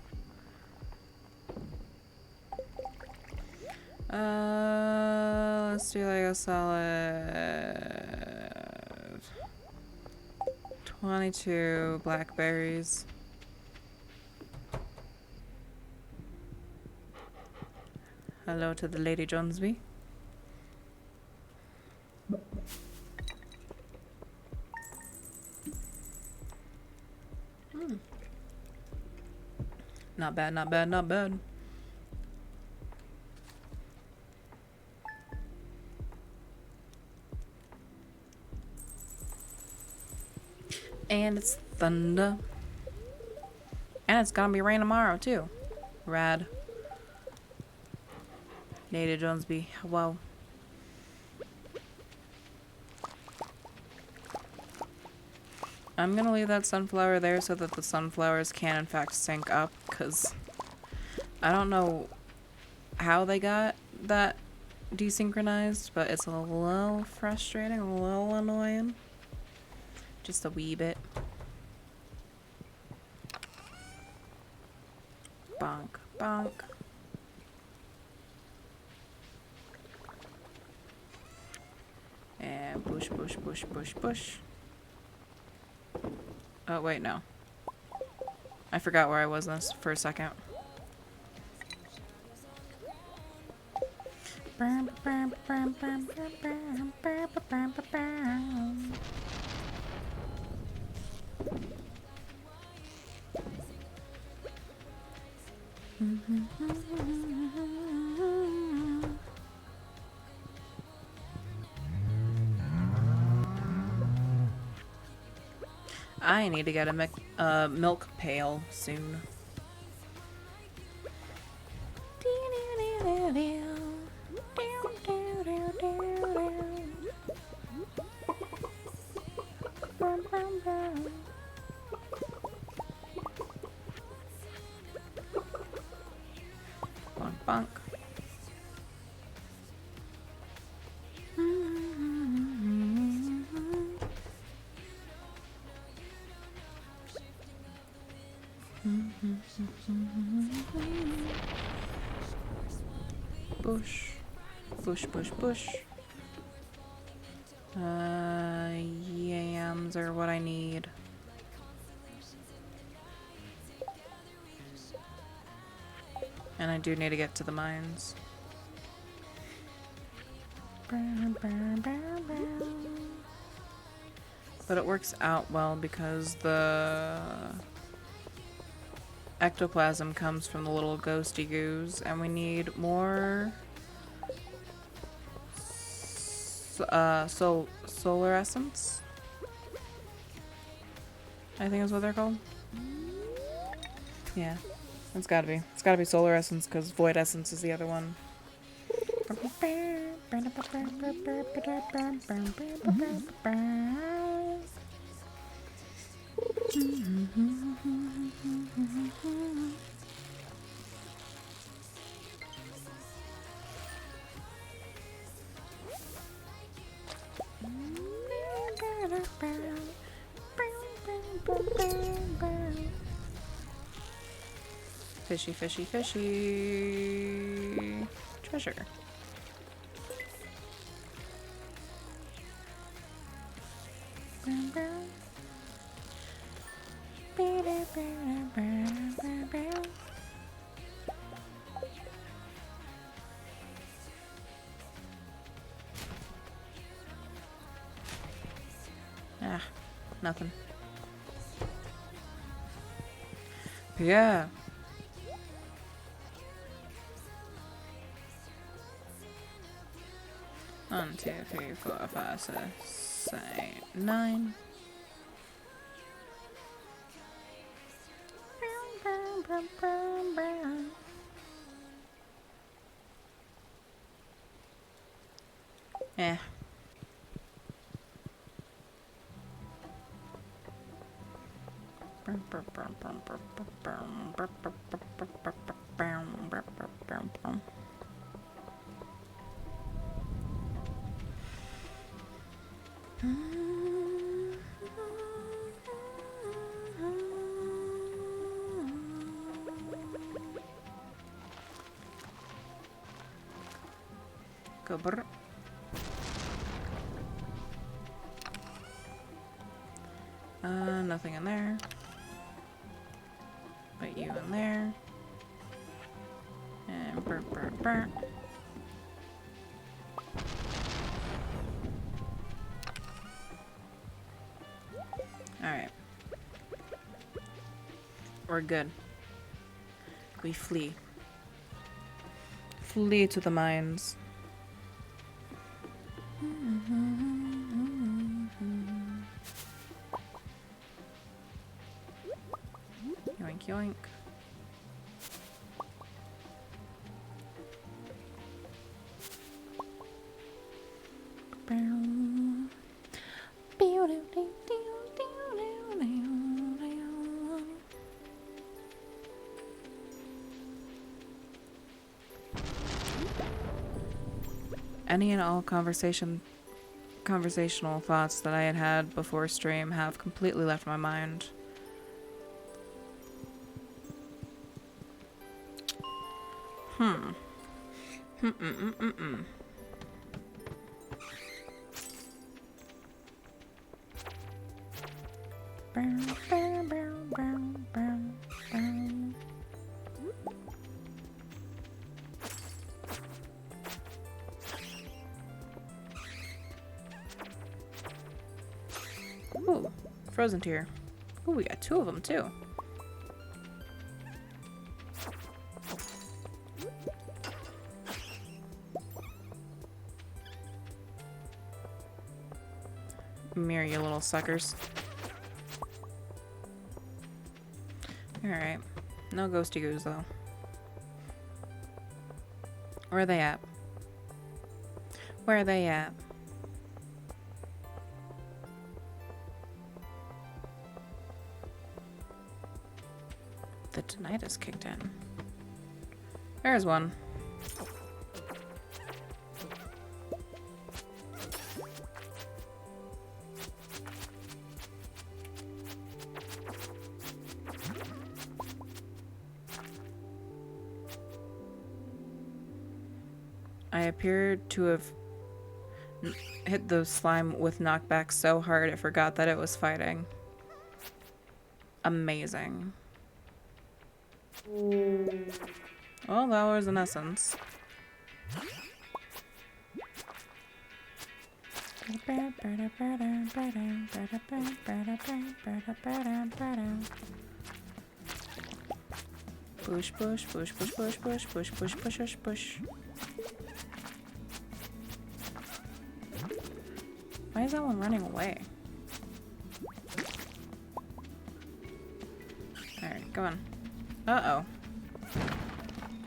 Let's do like a solid 22 blackberries. Hello to the Lady Jonesby. Not bad, not bad, not bad. And it's thunder. And it's gonna be rain tomorrow, too. Rad. Lady Jonesby, wow. I'm gonna leave that sunflower there so that the sunflowers can in fact sync up, because I don't know how they got that desynchronized, but it's a little frustrating, a little annoying. Just a wee bit. Bonk, bonk. And push, push, push, push, push. Oh, wait, no. I forgot where I was in this for a second. I need to get a milk pail soon. Bonk, bonk. Bush. Bush, bush, bush. Yams are what I need. And I do need to get to the mines. But it works out well because the ectoplasm comes from the little ghosty goos, and we need more solar essence, I think is what they're called. Yeah, it's gotta be. It's gotta be solar essence because void essence is the other one. Fishy, fishy, fishy. Treasure. Ah, nothing. Yeah. 1, 2, 3, 4, 5, 6, 8, 9. Eh. Go brr. Nothing in there. Put you in there. And burr, burr, burr. Alright. We're good. We flee. Flee to the mines. Yoink, yoink. Any and all conversational thoughts that I had before stream have completely left my mind. Ooh, frozen tier. Ooh, we got 2 of them too. Mirror, you little suckers. Alright. No ghosty goos though. Where are they at? Where are they at? The tinnitus kicked in. There's one. I appeared to have hit the slime with knockback so hard it forgot that it was fighting. Amazing. Well, that was an essence. Push, push, push, push, push, push, push, push, push, push, push. Why is that one running away? Alright, go on. Uh-oh.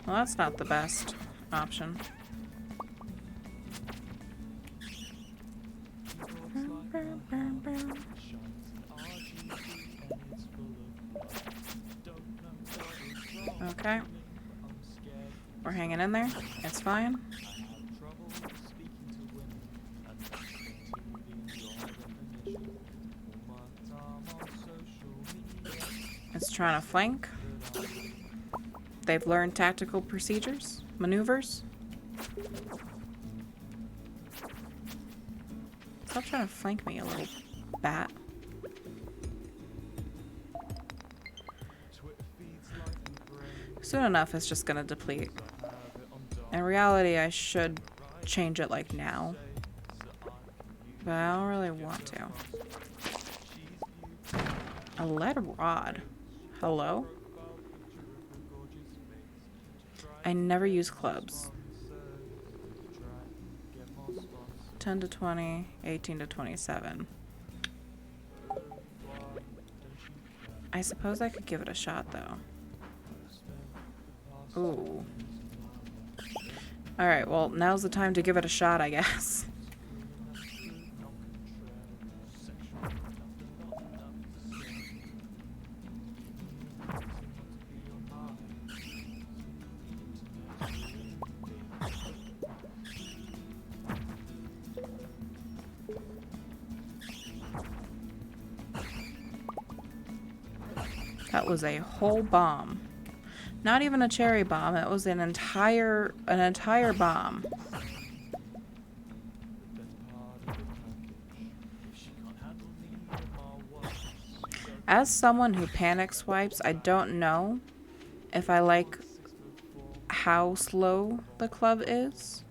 Well, that's not the best option. Okay. We're hanging in there. It's fine. It's trying to flank. They've learned tactical procedures, maneuvers. Stop trying to flank me, you little bat. Soon enough, it's just gonna deplete. In reality, I should change it like now. But I don't really want to. A lead rod. Hello? I never use clubs. 10 to 20, 18 to 27. I suppose I could give it a shot, though. Ooh. Alright, well, now's the time to give it a shot, I guess. That was a whole bomb. Not even a cherry bomb, it was an entire bomb. As someone who panic swipes, I don't know if I like how slow the club is.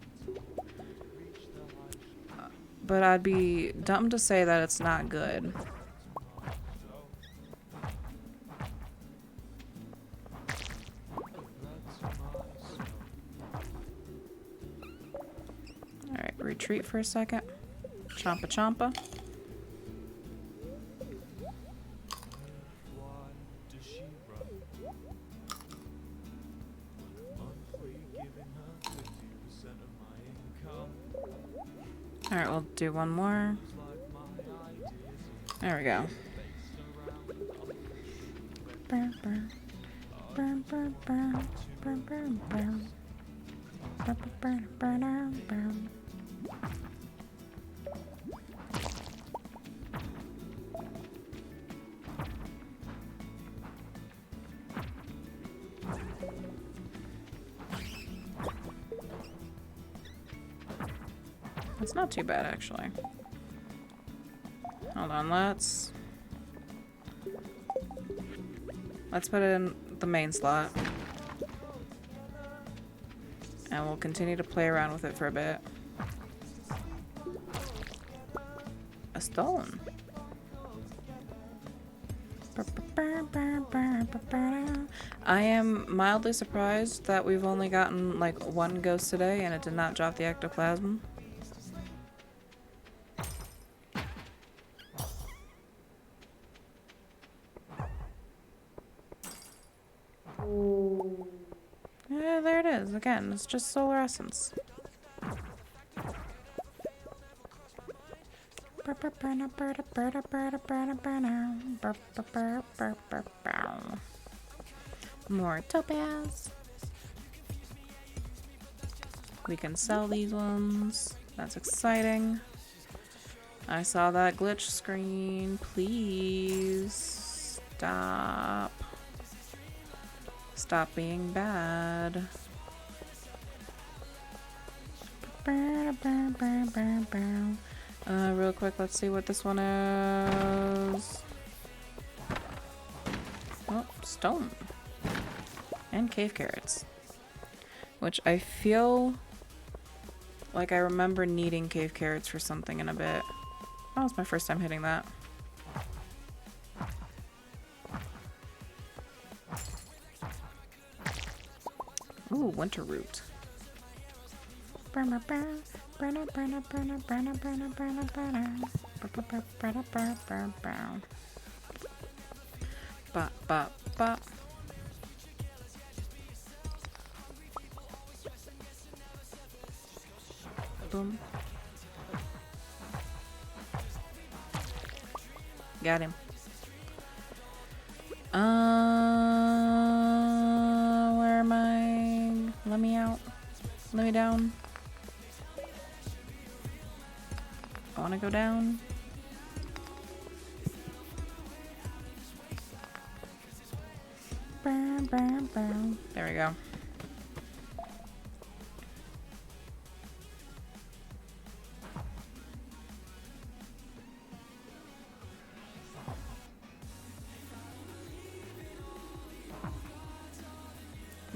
But I'd be dumb to say that it's not good. Alright, retreat for a second. Chompa chompa. Alright, we'll do one more. There we go. It's not too bad, actually. Hold on, let's put it in the main slot. And we'll continue to play around with it for a bit. A stone. I am mildly surprised that we've only gotten like one ghost today and it did not drop the ectoplasm. Yeah, there it is. Again, it's just solar essence. More topaz. We can sell these ones. That's exciting. I saw that glitch screen. Please stop. Stop being bad. Real quick, let's see what this one is. Oh, stone. And cave carrots. Which I feel Like, I remember needing cave carrots for something in a bit. That was my first time hitting that. Ooh, winter root. Bop, bop, bop. Boom. Got him. Where am I? Let me out. Let me down. I want to go down. There we go.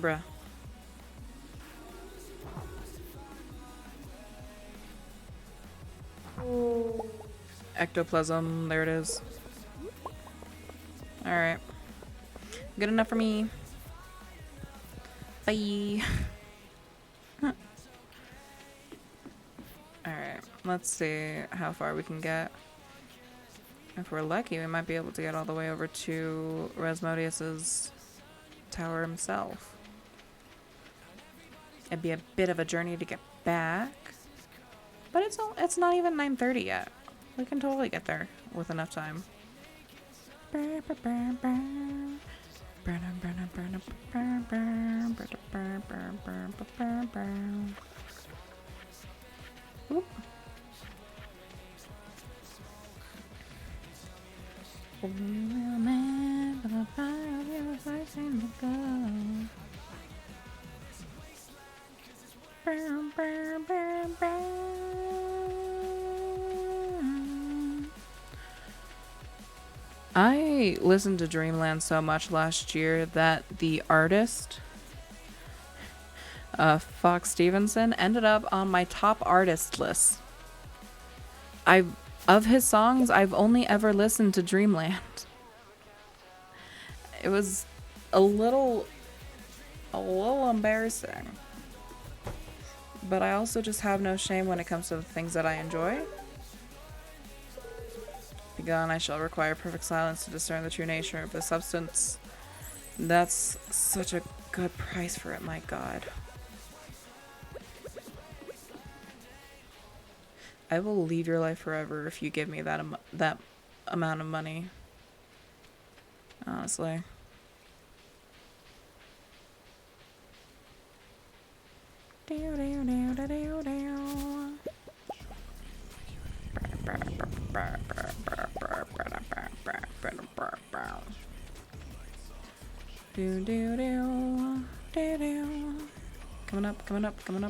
Bruh. Ectoplasm, there it is. Alright. Good enough for me. Bye. Alright, let's see how far we can get. If we're lucky, we might be able to get all the way over to Rasmodius's tower himself. It'd be a bit of a journey to get back. But it's not even 9:30 yet. We can totally get there with enough time. Oop. I listened to Dreamland so much last year that the artist, Fox Stevenson, ended up on my top artist list. Of his songs, I've only ever listened to Dreamland. It was a little embarrassing. But I also just have no shame when it comes to the things that I enjoy. Begone, I shall require perfect silence to discern the true nature of the substance. That's such a good price for it, my god. I will leave your life forever if you give me that amount of money. Honestly. Coming up.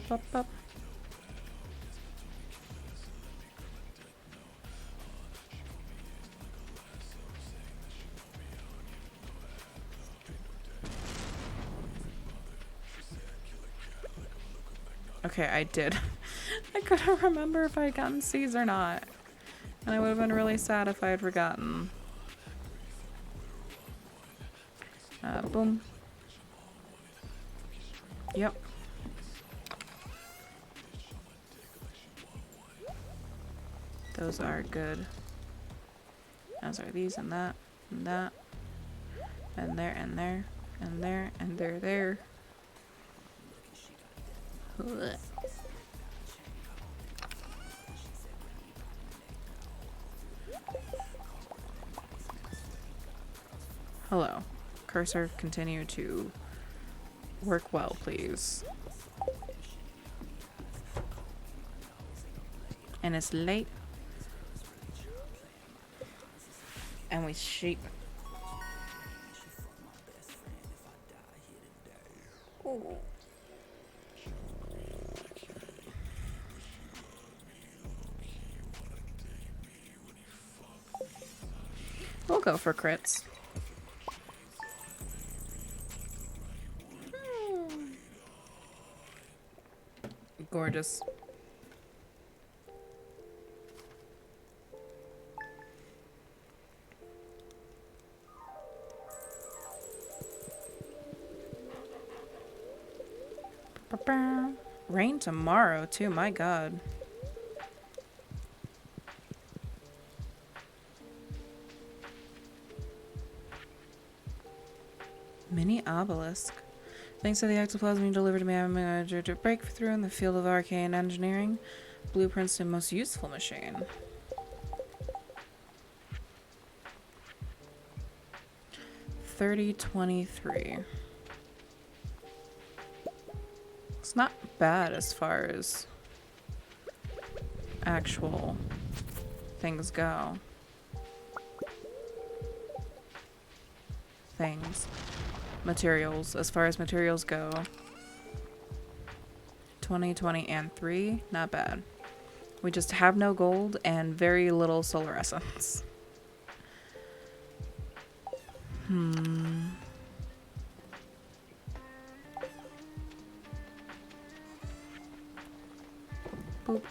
Okay, I did. I couldn't remember if I had gotten C's or not. And I would have been really sad if I had forgotten. Boom. Yep. Those are good. As are these and that and that. And there and there and there and there. Ugh. Hello. Cursor, continue to work well, please. And it's late. And we sheep. Ooh. We'll go for crits. Gorgeous. Rain tomorrow, too. My God. Mini obelisk. Thanks to the ectoplasm you delivered to me, I'm going to break through in the field of arcane engineering. Blueprints to most useful machine. 3023. It's not bad as far as actual things go. Materials. As far as materials go. 20, 20, and 3. Not bad. We just have no gold and very little solar essence. Boop.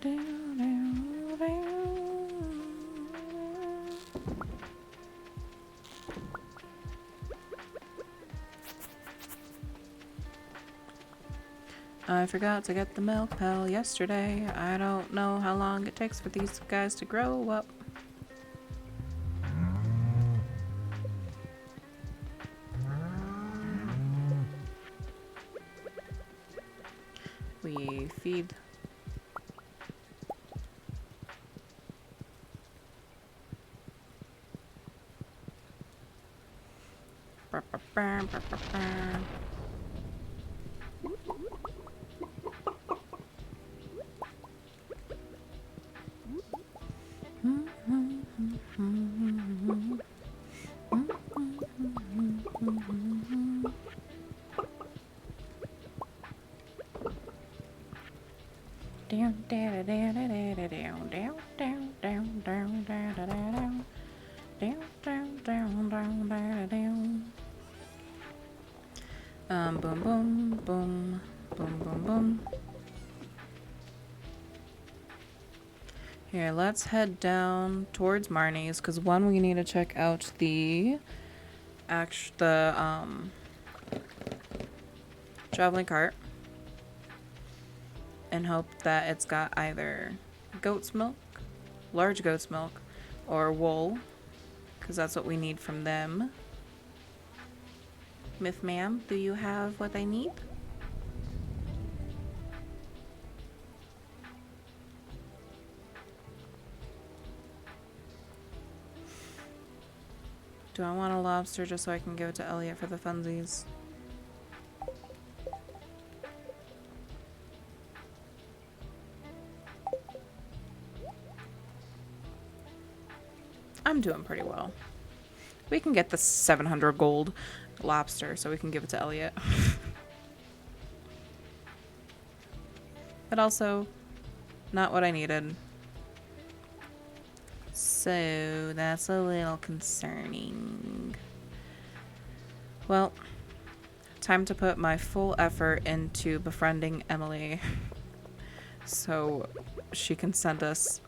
Down, down, down. I forgot to get the milk pail yesterday. I don't know how long it takes for these guys to grow up. We feed. Down, down, down, down, down, down, down, down, down, down, down, down, down, down, down, down, down. Boom, boom, boom, boom, boom, boom. Here, let's head down towards Marnie's, because one, we need to check out the traveling cart and hope that it's got either goat's milk, large goat's milk, or wool, because that's what we need from them. Miss ma'am, do you have what I need? Do I want a lobster just so I can give it to Elliot for the funsies? I'm doing pretty well. We can get the 700 gold lobster so we can give it to Elliot. But also, not what I needed. So, that's a little concerning. Well, time to put my full effort into befriending Emily so she can send us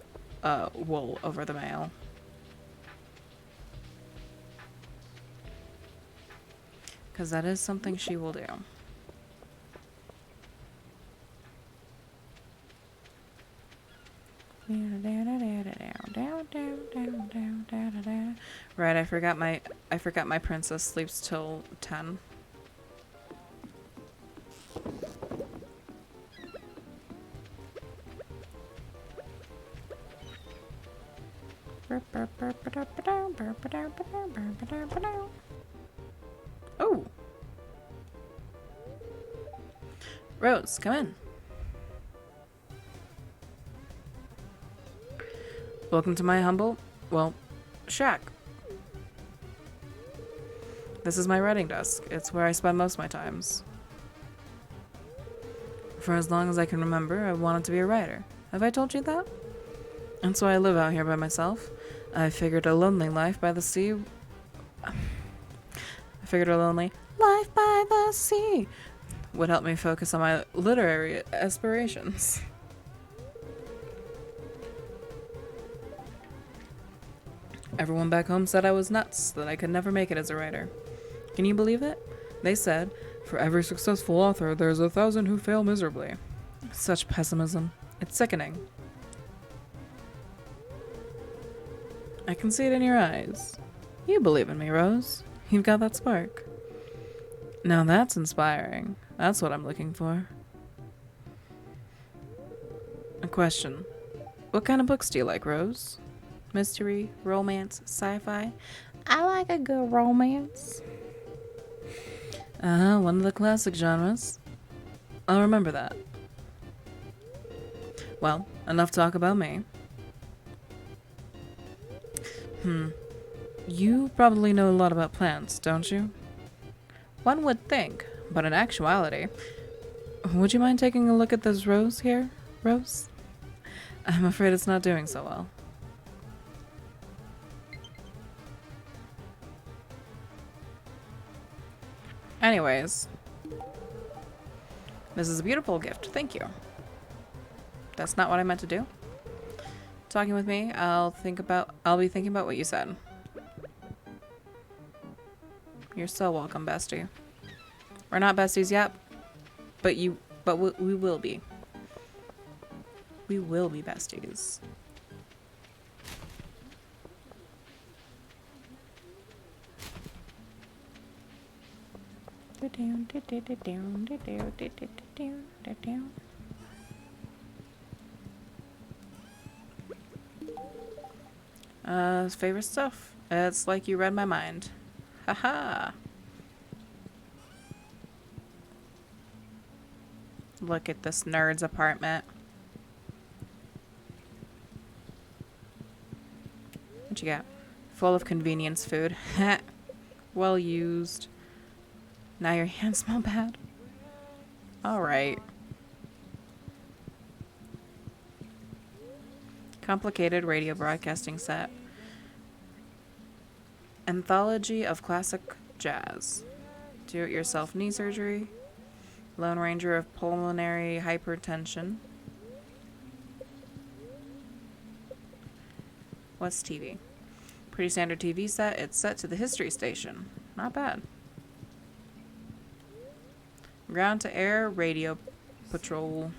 wool over the mail. Because that is something she will do. Right, I forgot my princess sleeps till 10. Oh! Rose, come in. Welcome to my humble, shack. This is my writing desk. It's where I spend most of my times. For as long as I can remember, I've wanted to be a writer. Have I told you that? And so I live out here by myself. I figured a lonely life by the sea would help me focus on my literary aspirations. Everyone back home said I was nuts, that I could never make it as a writer. Can you believe it? They said, for every successful author, there's 1,000 who fail miserably. Such pessimism. It's sickening. I can see it in your eyes. You believe in me, Rose. You've got that spark. Now that's inspiring. That's what I'm looking for. A question. What kind of books do you like, Rose? Mystery, romance, sci-fi? I like a good romance. One of the classic genres. I'll remember that. Well, enough talk about me. You probably know a lot about plants, don't you? One would think, but in actuality... Would you mind taking a look at this rose here, Rose? I'm afraid it's not doing so well. Anyways. This is a beautiful gift, thank you. That's not what I meant to do. Talking with me, I'll be thinking about what you said. You're so welcome, bestie. We're not besties yet, but we will be. We will be besties. Favorite stuff. It's like you read my mind. Haha. Look at this nerd's apartment. What you got? Full of convenience food. Well used. Now your hands smell bad. Alright. Complicated radio broadcasting set. Anthology of classic jazz. Do-it-yourself knee surgery. Lone Ranger of pulmonary hypertension. What's TV? Pretty standard TV set. It's set to the History Station. Not bad. Ground to air radio patrol.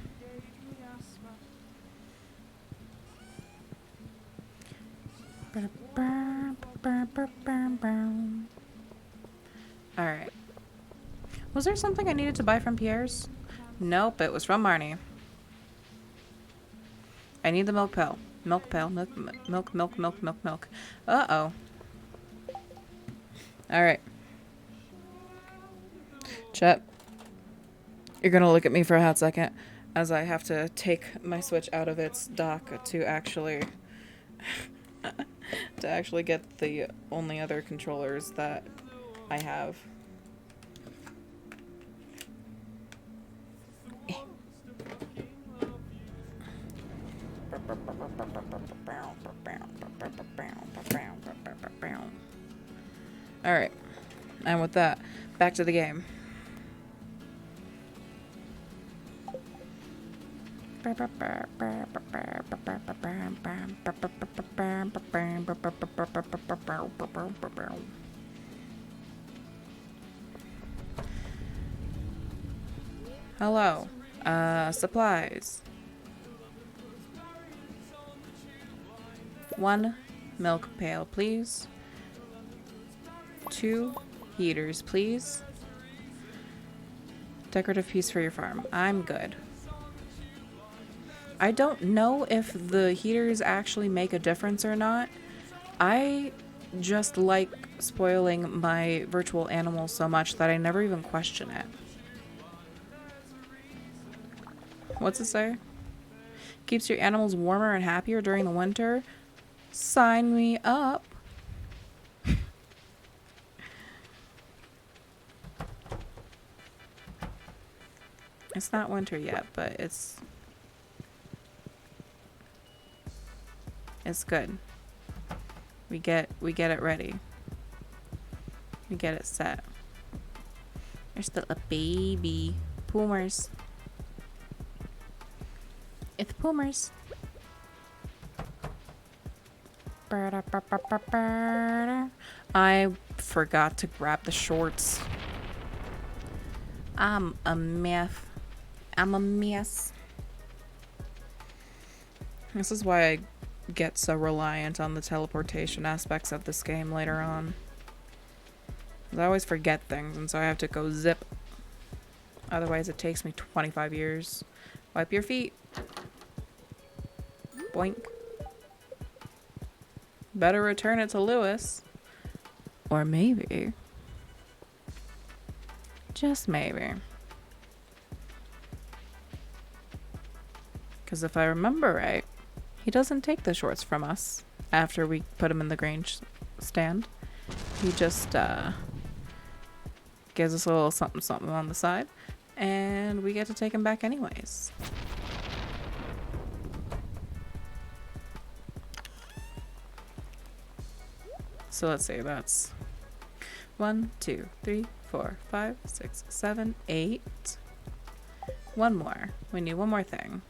Alright. Was there something I needed to buy from Pierre's? Nope, it was from Marnie. I need the milk pail. Milk pail. Milk. Uh-oh. Alright. Chet. You're gonna look at me for a hot second as I have to take my Switch out of its dock to actually get the only other controllers that I have. Alright. And with that, back to the game. Hello. Supplies. 1 milk pail, please. 2 heaters, please. Decorative piece for your farm. I'm good. I don't know if the heaters actually make a difference or not. I just like spoiling my virtual animals so much that I never even question it. What's it say? Keeps your animals warmer and happier during the winter? Sign me up. It's not winter yet, but it's good. We get it ready. We get it set. There's still a baby. Poomers. It's Poomers. I forgot to grab the shorts. I'm a mess. I'm a mess. This is why I get so reliant on the teleportation aspects of this game later on. I always forget things, and so I have to go zip. Otherwise, it takes me 25 years. Wipe your feet. Boink. Better return it to Lewis. Or maybe. Just maybe. Because if I remember right, he doesn't take the shorts from us after we put him in the grain stand. He just gives us a little something something on the side, and we get to take him back anyways. So let's see, that's 1, 2, 3, 4, 5, 6, 7, 8. One more. We need one more thing.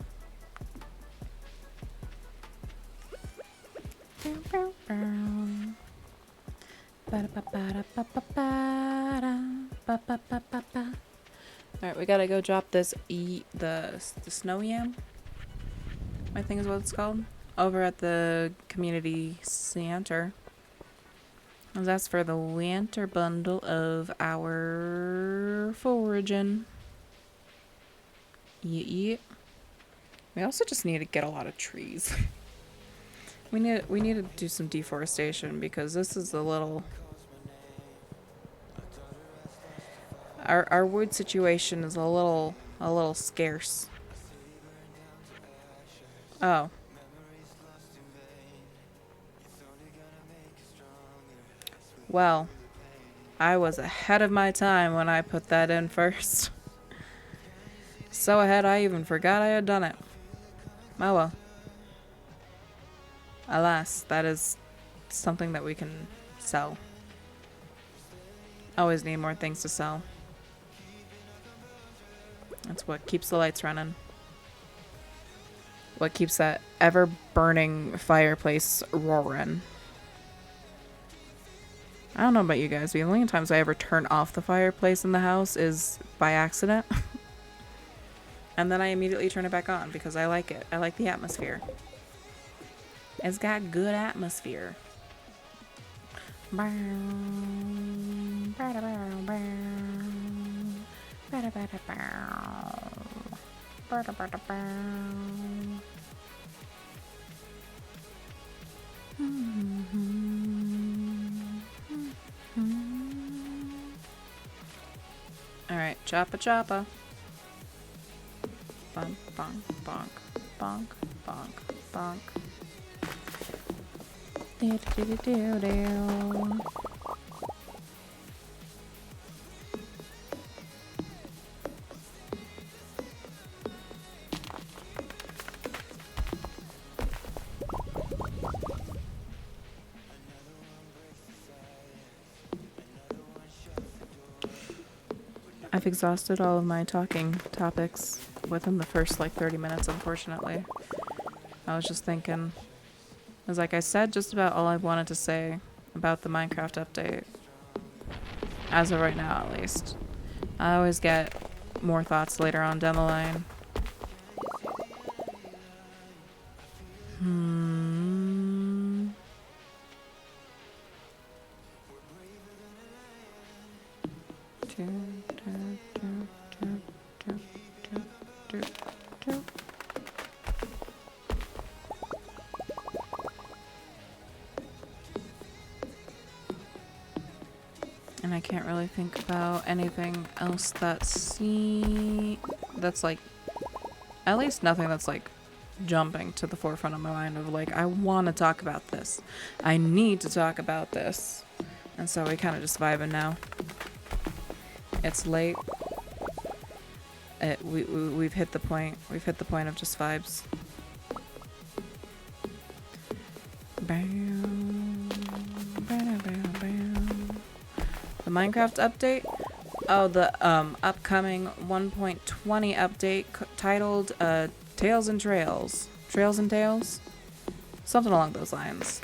Alright, we gotta go drop this the snow yam, I think is what it's called, over at the community center. And that's for the winter bundle of our foraging. Yeah. We also just need to get a lot of trees. we need to do some deforestation because this is a little. Our wood situation is a little scarce. Oh. Well, I was ahead of my time when I put that in first. So ahead I even forgot I had done it. Oh well. Alas, that is something that we can sell. Always need more things to sell. That's what keeps the lights running. What keeps that ever-burning fireplace roaring. I don't know about you guys, but the only times I ever turn off the fireplace in the house is by accident. And then I immediately turn it back on because I like it. I like the atmosphere. It's got good atmosphere. Alright, choppa choppa. Bonk, bonk, bonk, bonk, bonk, bonk. Do do do do do. I've exhausted all of my talking topics within the first like 30 minutes, unfortunately. I was just thinking, as like I said, just about all I wanted to say about the Minecraft update. As of right now, at least. I always get more thoughts later on down the line. And I can't really think about anything else that's like, at least nothing that's like jumping to the forefront of my mind of like, I want to talk about this. I need to talk about this. And so we kind of just vibing now. It's late. We've hit the point. We've hit the point of just vibes. The Minecraft update? Oh, the upcoming 1.20 update titled Tales and Trails. Trails and Tales? Something along those lines.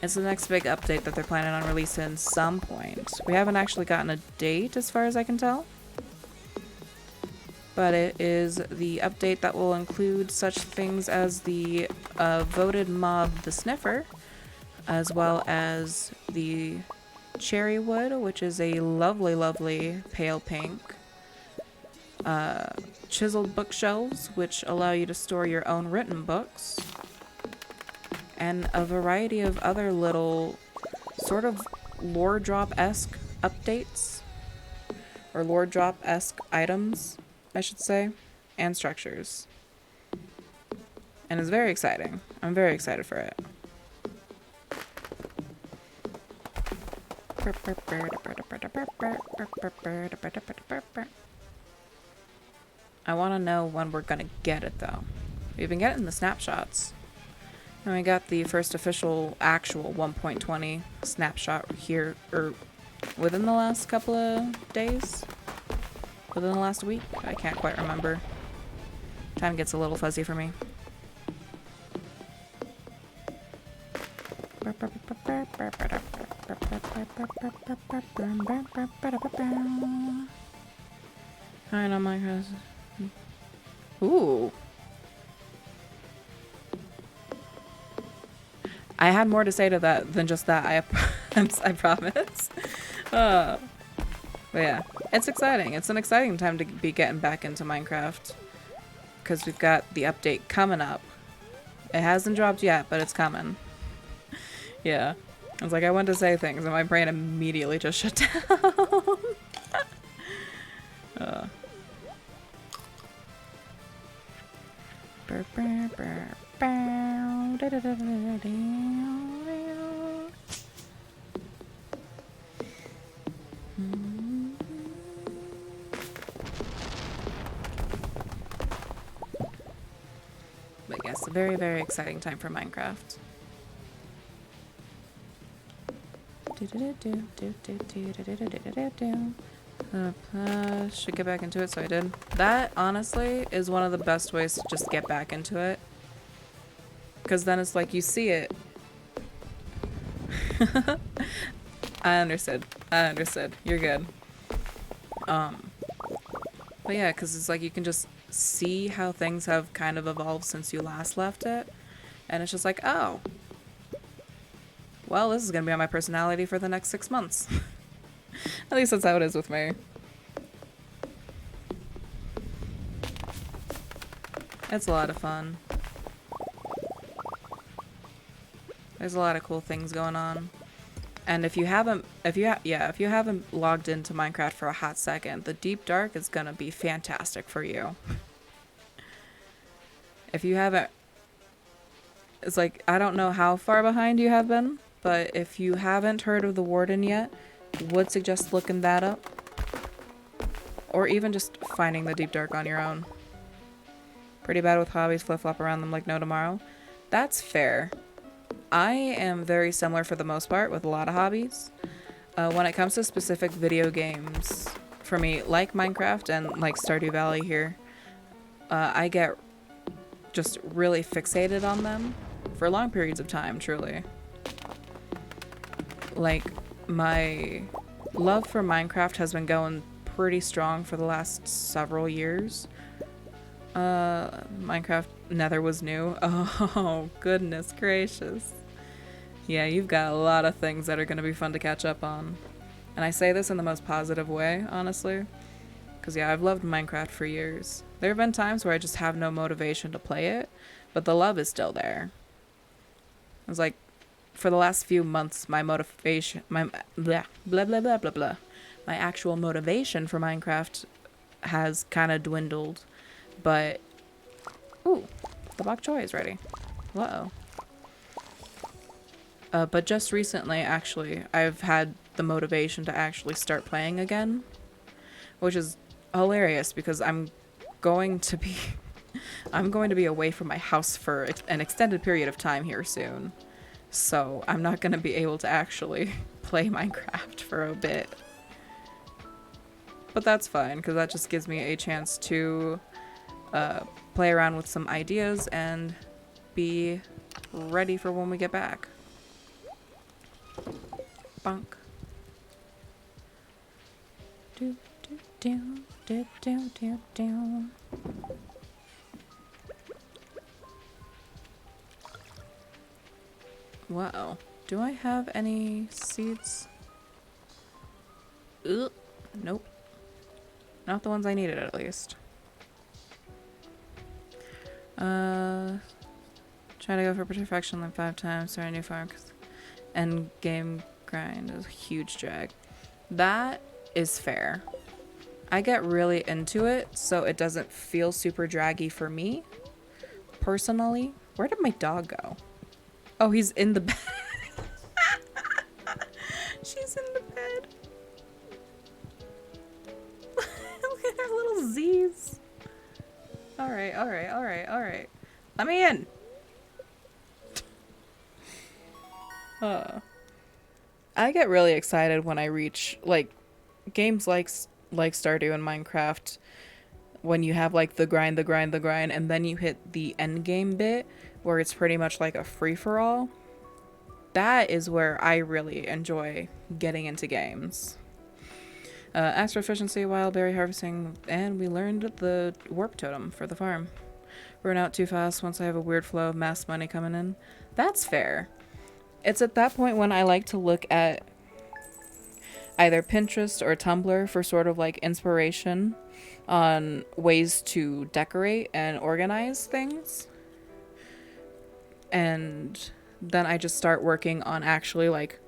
It's the next big update that they're planning on releasing some point. We haven't actually gotten a date as far as I can tell. But it is the update that will include such things as the voted mob, the Sniffer, as well as the Cherry Wood, which is a lovely, lovely pale pink. Chiseled bookshelves, which allow you to store your own written books. And a variety of other little sort of lore drop-esque updates. Or lore drop-esque items, I should say. And structures. And it's very exciting. I'm very excited for it. I want to know when we're gonna get it though. We've been getting the snapshots. And we got the first official actual 1.20 snapshot here, or within the last couple of days? Within the last week? I can't quite remember. Time gets a little fuzzy for me. I know my cousin. Ooh. I had more to say to that than just that. I promise. But yeah, it's exciting. It's an exciting time to be getting back into Minecraft because we've got the update coming up. It hasn't dropped yet, but it's coming. Yeah, I was like, I want to say things, and my brain immediately just shut down. But yes, a very, very exciting time for Minecraft. Should get back into it, so I did. That, honestly, is one of the best ways to just get back into it. Because then it's like, you see it. I understood. You're good. But yeah, because it's like you can just see how things have kind of evolved since you last left it. And it's just like, oh. Well, this is going to be on my personality for the next 6 months. At least that's how it is with me. It's a lot of fun. There's a lot of cool things going on. And if you haven't logged into Minecraft for a hot second, the Deep Dark is going to be fantastic for you. If you haven't, it's like, I don't know how far behind you have been, but if you haven't heard of the Warden yet, would suggest looking that up. Or even just finding the Deep Dark on your own. Pretty bad with hobbies, flip-flop around them like no tomorrow. That's fair. I am very similar for the most part with a lot of hobbies. When it comes to specific video games, for me, like Minecraft and like Stardew Valley here, I get just really fixated on them for long periods of time, truly. Like, my love for Minecraft has been going pretty strong for the last several years. Minecraft Nether was new. Oh, goodness gracious. Yeah, you've got a lot of things that are going to be fun to catch up on. And I say this in the most positive way, honestly. Because, yeah, I've loved Minecraft for years. There have been times where I just have no motivation to play it, but the love is still there. It's like, for the last few months, my motivation, my blah, blah, blah, blah, blah, blah. My actual motivation for Minecraft has kind of dwindled. But, ooh, the bok choy is ready. Uh-oh. But just recently, actually, I've had the motivation to actually start playing again, which is hilarious because I'm going to be away from my house for an extended period of time here soon. So I'm not going to be able to actually play Minecraft for a bit. But that's fine, because that just gives me a chance to play around with some ideas and be ready for when we get back. Bonk. Do, do, do, do, do, do, do. Wow. Do I have any seeds? Ugh. Nope. Not the ones I needed, at least. Try to go for perfection like 5 times. Start a new farm. End game grind is a huge drag. That is fair. I get really into it, so it doesn't feel super draggy for me, personally. Where did my dog go? Oh, he's in the bed. She's in the bed. Look at her little Z's. Alright, alright, alright, alright. Let me in! I get really excited when I reach, like, games like Stardew and Minecraft, when you have, like, the grind, and then you hit the end game bit, where it's pretty much like a free-for-all. That is where I really enjoy getting into games. Extra efficiency while berry harvesting, and we learned the warp totem for the farm. Run out too fast once I have a weird flow of mass money coming in. That's fair. It's at that point when I like to look at either Pinterest or Tumblr for sort of like inspiration on ways to decorate and organize things. And then I just start working on actually like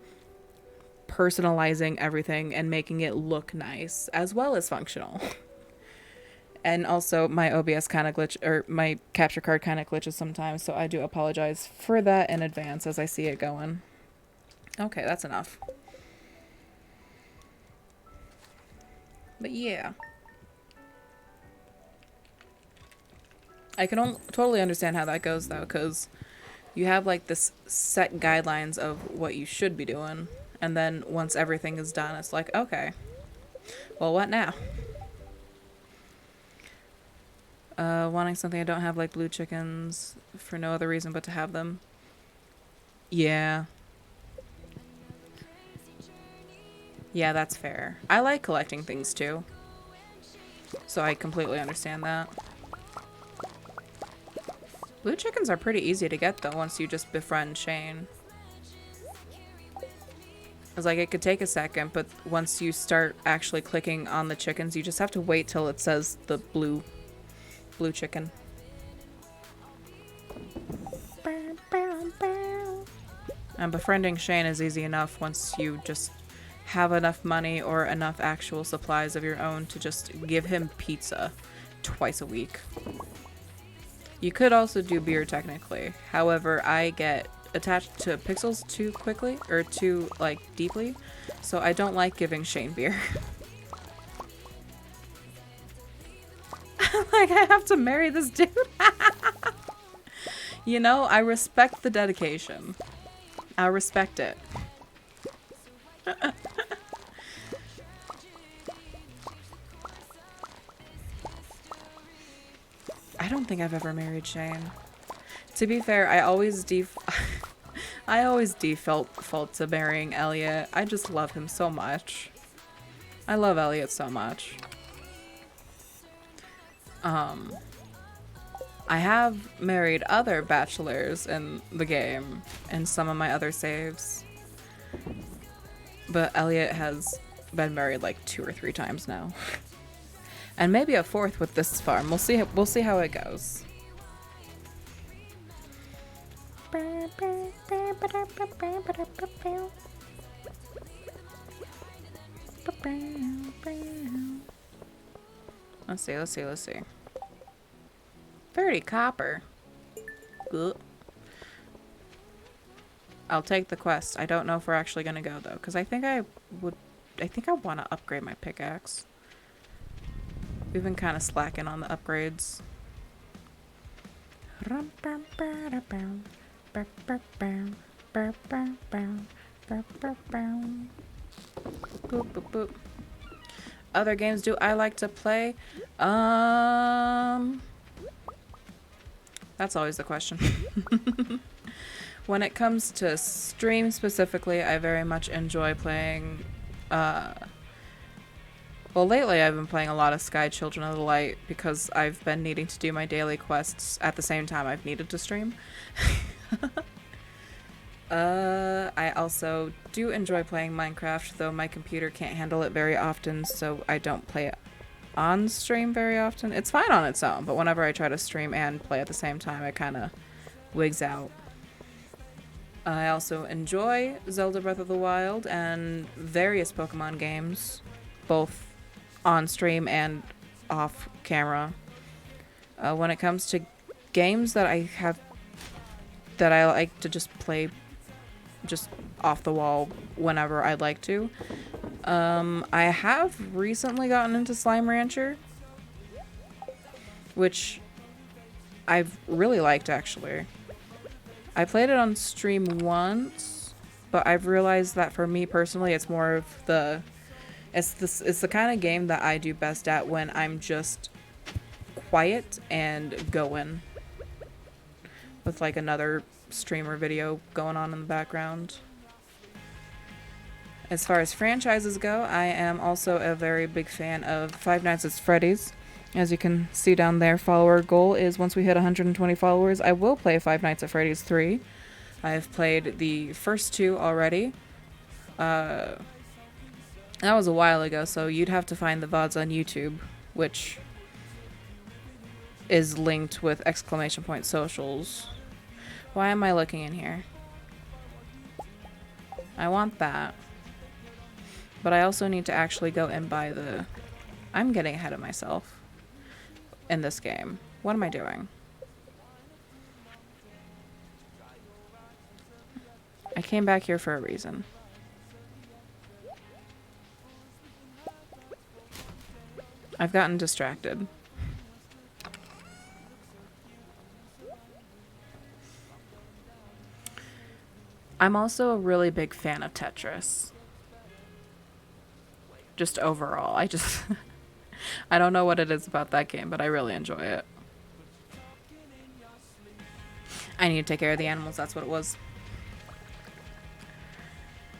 personalizing everything and making it look nice as well as functional. And also my OBS kind of glitch, or my capture card kind of glitches sometimes, so I do apologize for that in advance as I see it going. Okay, that's enough. But yeah. I can totally understand how that goes though, because you have like this set guidelines of what you should be doing, and then once everything is done, it's like, okay, well, what now? Wanting something I don't have, like blue chickens, for no other reason but to have them. Yeah. Yeah, that's fair. I like collecting things too, so I completely understand that. Blue chickens are pretty easy to get though once you just befriend Shane. It's like it could take a second, but once you start actually clicking on the chickens, you just have to wait till it says the blue chicken. And befriending Shane is easy enough once you just have enough money or enough actual supplies of your own to just give him pizza twice a week. You could also do beer technically. However, I get attached to pixels too quickly, or too like deeply, so I don't like giving Shane beer. Like, I have to marry this dude. You know, I respect the dedication. I respect it. I don't think I've ever married Shane. To be fair, I always default to marrying Elliot. I just love him so much. I love Elliot so much. I have married other bachelors in the game and some of my other saves. But Elliot has been married like 2 or 3 times now. And maybe a 4th with this farm. We'll see how it goes. Let's see. 30 copper. Good. I'll take the quest. I don't know if we're actually gonna go though, because I think I want to upgrade my pickaxe. We've been kind of slacking on the upgrades. Boop, boop, boop. Other games do I like to play? That's always the question. When it comes to stream specifically, I very much enjoy playing. Well, lately I've been playing a lot of Sky Children of the Light because I've been needing to do my daily quests at the same time I've needed to stream. I also do enjoy playing Minecraft, though my computer can't handle it very often, so I don't play it on stream very often. It's fine on its own, but whenever I try to stream and play at the same time, it kind of wigs out. I also enjoy Zelda Breath of the Wild and various Pokemon games, both on stream and off camera. When it comes to games that I like to just play just off the wall whenever I'd like to, I have recently gotten into Slime Rancher, which I've really liked actually. I played it on stream once, but I've realized that for me personally, it's more of it's the kind of game that I do best at when I'm just quiet and going with like another streamer video going on in the background. As far as franchises go, I am also a very big fan of Five Nights at Freddy's. As you can see down there, follower goal is once we hit 120 followers, I will play Five Nights at Freddy's 3. I have played the first two already. That was a while ago, so you'd have to find the VODs on YouTube, which is linked with exclamation point socials. Why am I looking in here? I want that. But I also need to actually go and buy the... I'm getting ahead of myself in this game. What am I doing? I came back here for a reason. I've gotten distracted. I'm also a really big fan of Tetris. Just overall. I don't know what it is about that game, but I really enjoy it. I need to take care of the animals, that's what it was.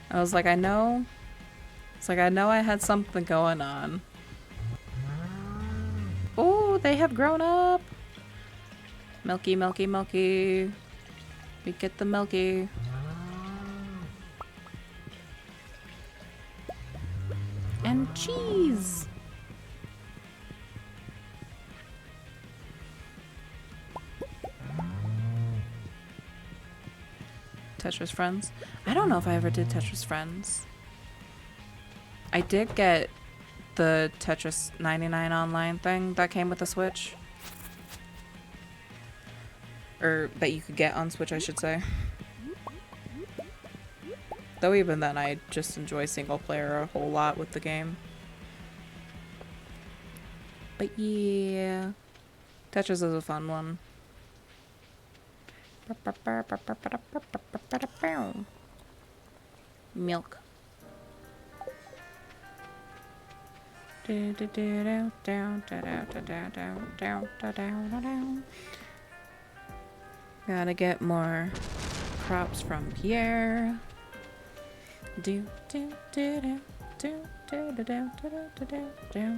I was like, I know. It's like, I know I had something going on. Oh, they have grown up. Milky, milky, milky. We get the milky. And cheese. Tetris Friends. I don't know if I ever did Tetris Friends. I did get the Tetris 99 online thing that came with the Switch. Or that you could get on Switch, I should say. Though even then, I just enjoy single player a whole lot with the game. But yeah, Tetris is a fun one. Milk. Gotta get more crops from Pierre. Do do do do do do do do do do do do.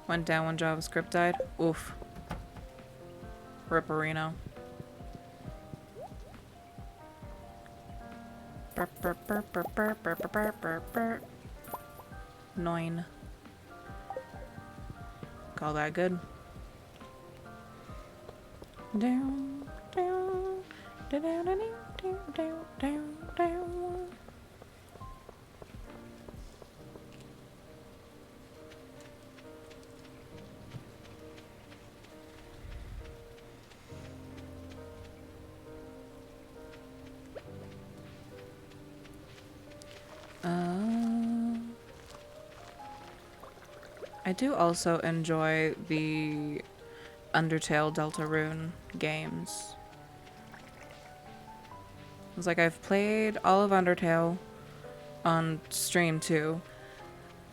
Went down when JavaScript died. Oof. Ripperino. Nine. Call that good. Down, down, down, down, down, down, down, down. I do also enjoy the Undertale Deltarune games. It's like I've played all of Undertale. on stream too.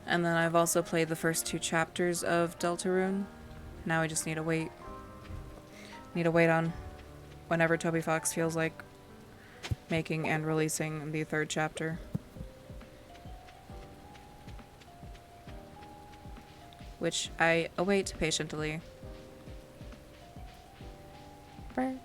And then I've also played the first 2 chapters of Deltarune. Now we just need to wait. Need to wait on whenever Toby Fox feels like making and releasing the 3rd chapter. Which I await patiently. I've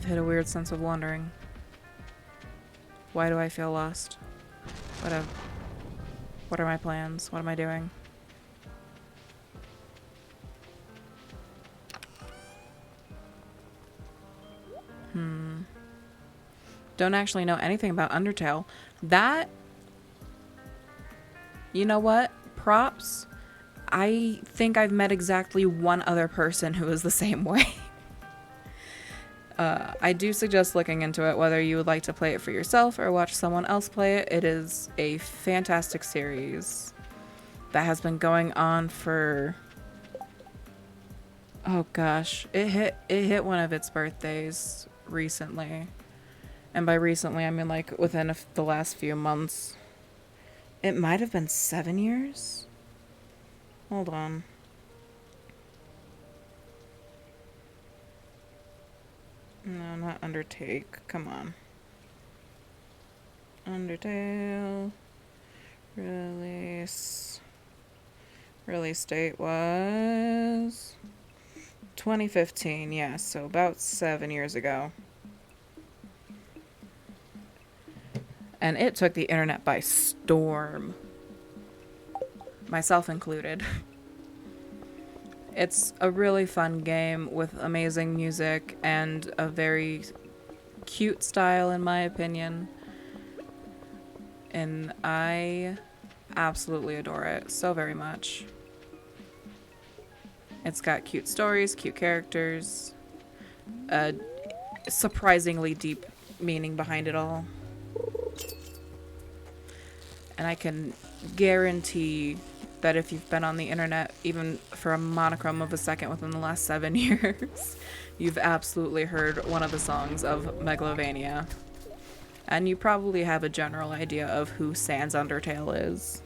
hit a weird sense of wandering. Why do I feel lost? What are my plans? What am I doing? Don't actually know anything about Undertale. That, you know what? Props. I think I've met exactly one other person who is the same way. I do suggest looking into it, whether you would like to play it for yourself or watch someone else play it. It is a fantastic series that has been going on for, oh gosh, it hit one of its birthdays recently. And by recently, I mean like within the last few months. It might have been 7 years? Hold on. No, not Undertake. Come on. Undertale. Release date was 2015. Yeah, so about 7 years ago. And it took the internet by storm. Myself included. It's a really fun game with amazing music and a very cute style, in my opinion. And I absolutely adore it so very much. It's got cute stories, cute characters, a surprisingly deep meaning behind it all. And I can guarantee that if you've been on the internet even for a monochrome of a second within the last 7 years, you've absolutely heard one of the songs of Megalovania. And you probably have a general idea of who Sans Undertale is.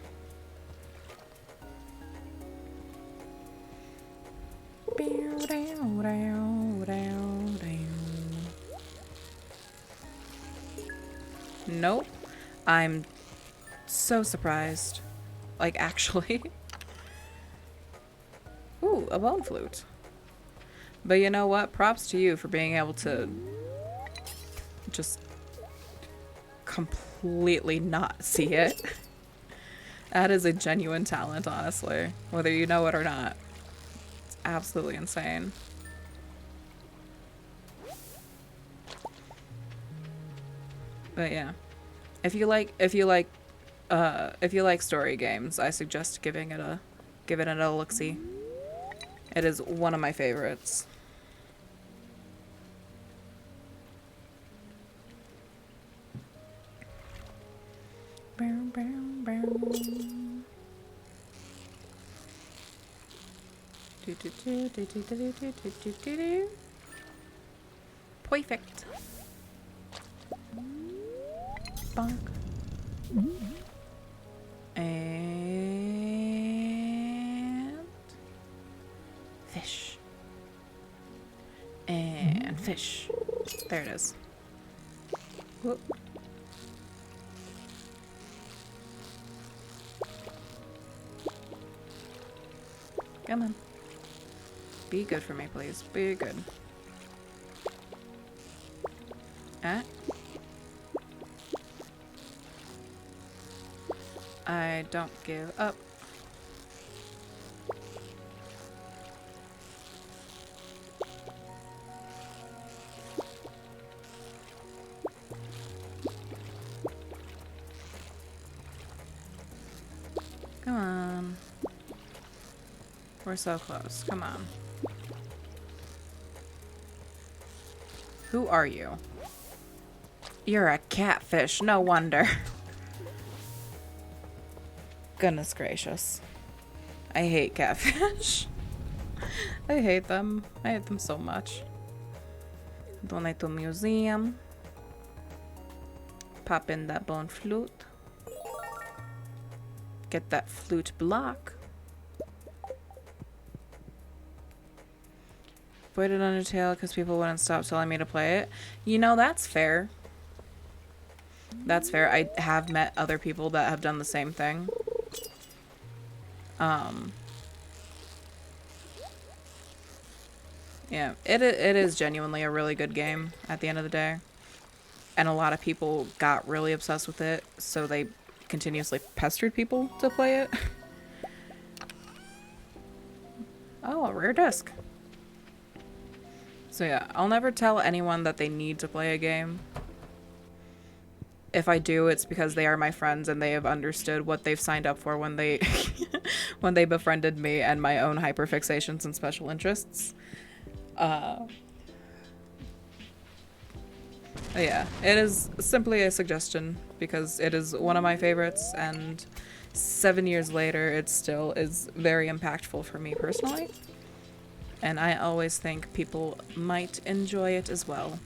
Nope. I'm so surprised. Like, actually. Ooh, a bone flute. But you know what? Props to you for being able to just completely not see it. That is a genuine talent, honestly. Whether you know it or not. It's absolutely insane. But yeah. If you like story games, I suggest giving it a look-see. It is one of my favorites. Perfect. Bonk. And fish. And fish. There it is. Whoop. Come on. Be good for me, please. Be good. Ah. I don't give up. Come on. We're so close. Come on. Who are you? You're a catfish. No wonder. Goodness gracious. I hate catfish. I hate them. I hate them so much. Donate to museum. Pop in that bone flute. Get that flute block. Avoided Undertale because people wouldn't stop telling me to play it. You know, that's fair. That's fair. I have met other people that have done the same thing. Yeah, it is genuinely a really good game at the end of the day. And a lot of people got really obsessed with it, so they continuously pestered people to play it. Oh, a rare disc. So yeah, I'll never tell anyone that they need to play a game. If I do, it's because they are my friends and they have understood what they've signed up for when they when they befriended me and my own hyperfixations and special interests. Yeah, it is simply a suggestion because it is one of my favorites, and 7 years later it still is very impactful for me personally. And I always think people might enjoy it as well.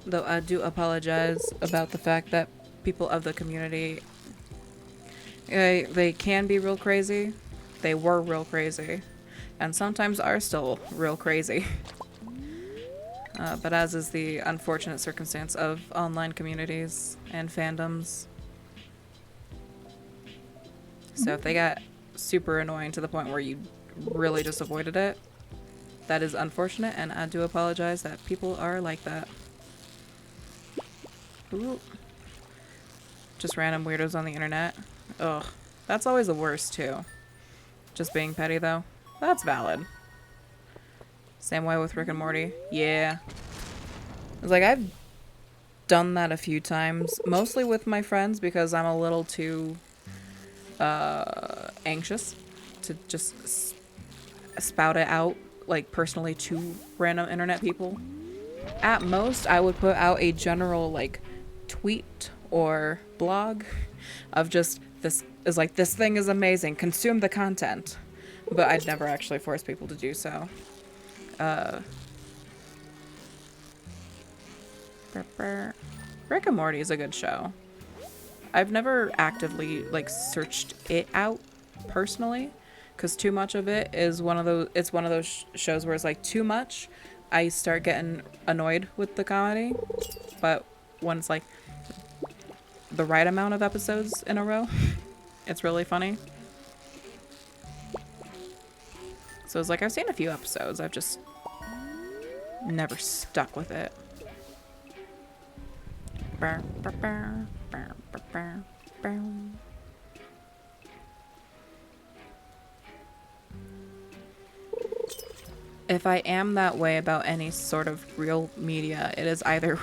Though I do apologize about the fact that people of the community, they can be real crazy. They were real crazy. And sometimes are still real crazy. But as is the unfortunate circumstance of online communities and fandoms. So if they got super annoying to the point where you really just avoided it, that is unfortunate, and I do apologize that people are like that. Ooh. Just random weirdos on the internet. Ugh. That's always the worst, too. Just being petty, though. That's valid. Same way with Rick and Morty. Yeah. It's like, I've done that a few times. Mostly with my friends, because I'm a little too anxious to just spout it out, like, personally to random internet people. At most, I would put out a general, like, tweet or blog of just, this is like, this thing is amazing, consume the content. But I'd never actually force people to do so. Rick and Morty is a good show. I've never actively, like, searched it out personally, because too much of it is one of those shows where it's like too much, I start getting annoyed with the comedy. But when it's like the right amount of episodes in a row, it's really funny. So it's like, I've seen a few episodes, I've just never stuck with it. If I am that way about any sort of real media, it is either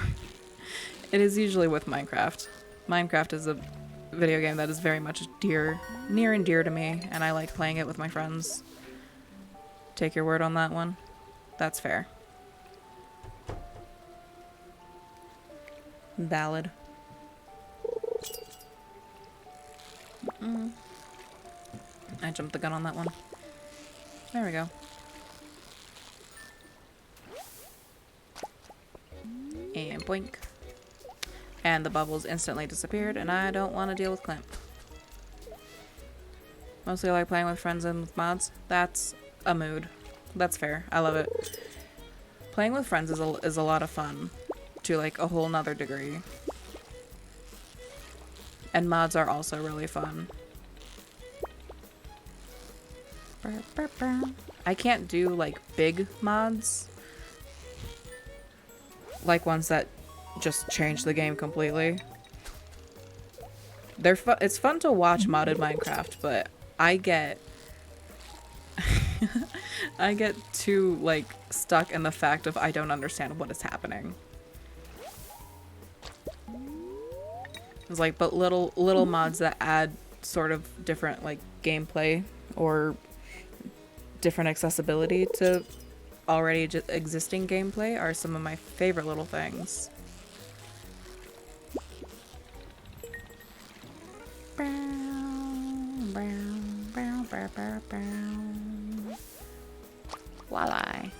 it is usually with Minecraft. Minecraft is a video game that is very much near and dear to me, and I like playing it with my friends. Take your word on that one. That's fair. Valid. I jumped the gun on that one. There we go. And boink. And the bubbles instantly disappeared, and I don't want to deal with Clint. Mostly I like playing with friends and with mods. That's a mood. That's fair. I love it. Playing with friends is a lot of fun. To, like, a whole nother degree. And mods are also really fun. I can't do, like, big mods. Like ones that just change the game completely. They're it's fun to watch modded Minecraft, but I get I get too, like, stuck in the fact of I don't understand what is happening. It's like, but little mods that add sort of different, like, gameplay or different accessibility to already existing gameplay are some of my favorite little things. Walleye.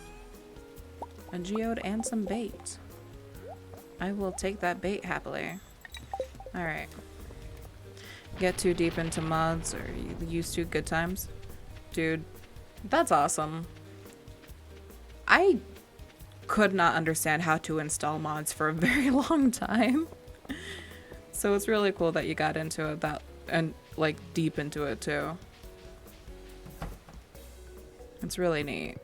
A geode and some bait. I will take that bait happily. Alright. Get too deep into mods or you used to good times? Dude, that's awesome. I could not understand how to install mods for a very long time. So it's really cool that you got into it and like deep into it too. It's really neat.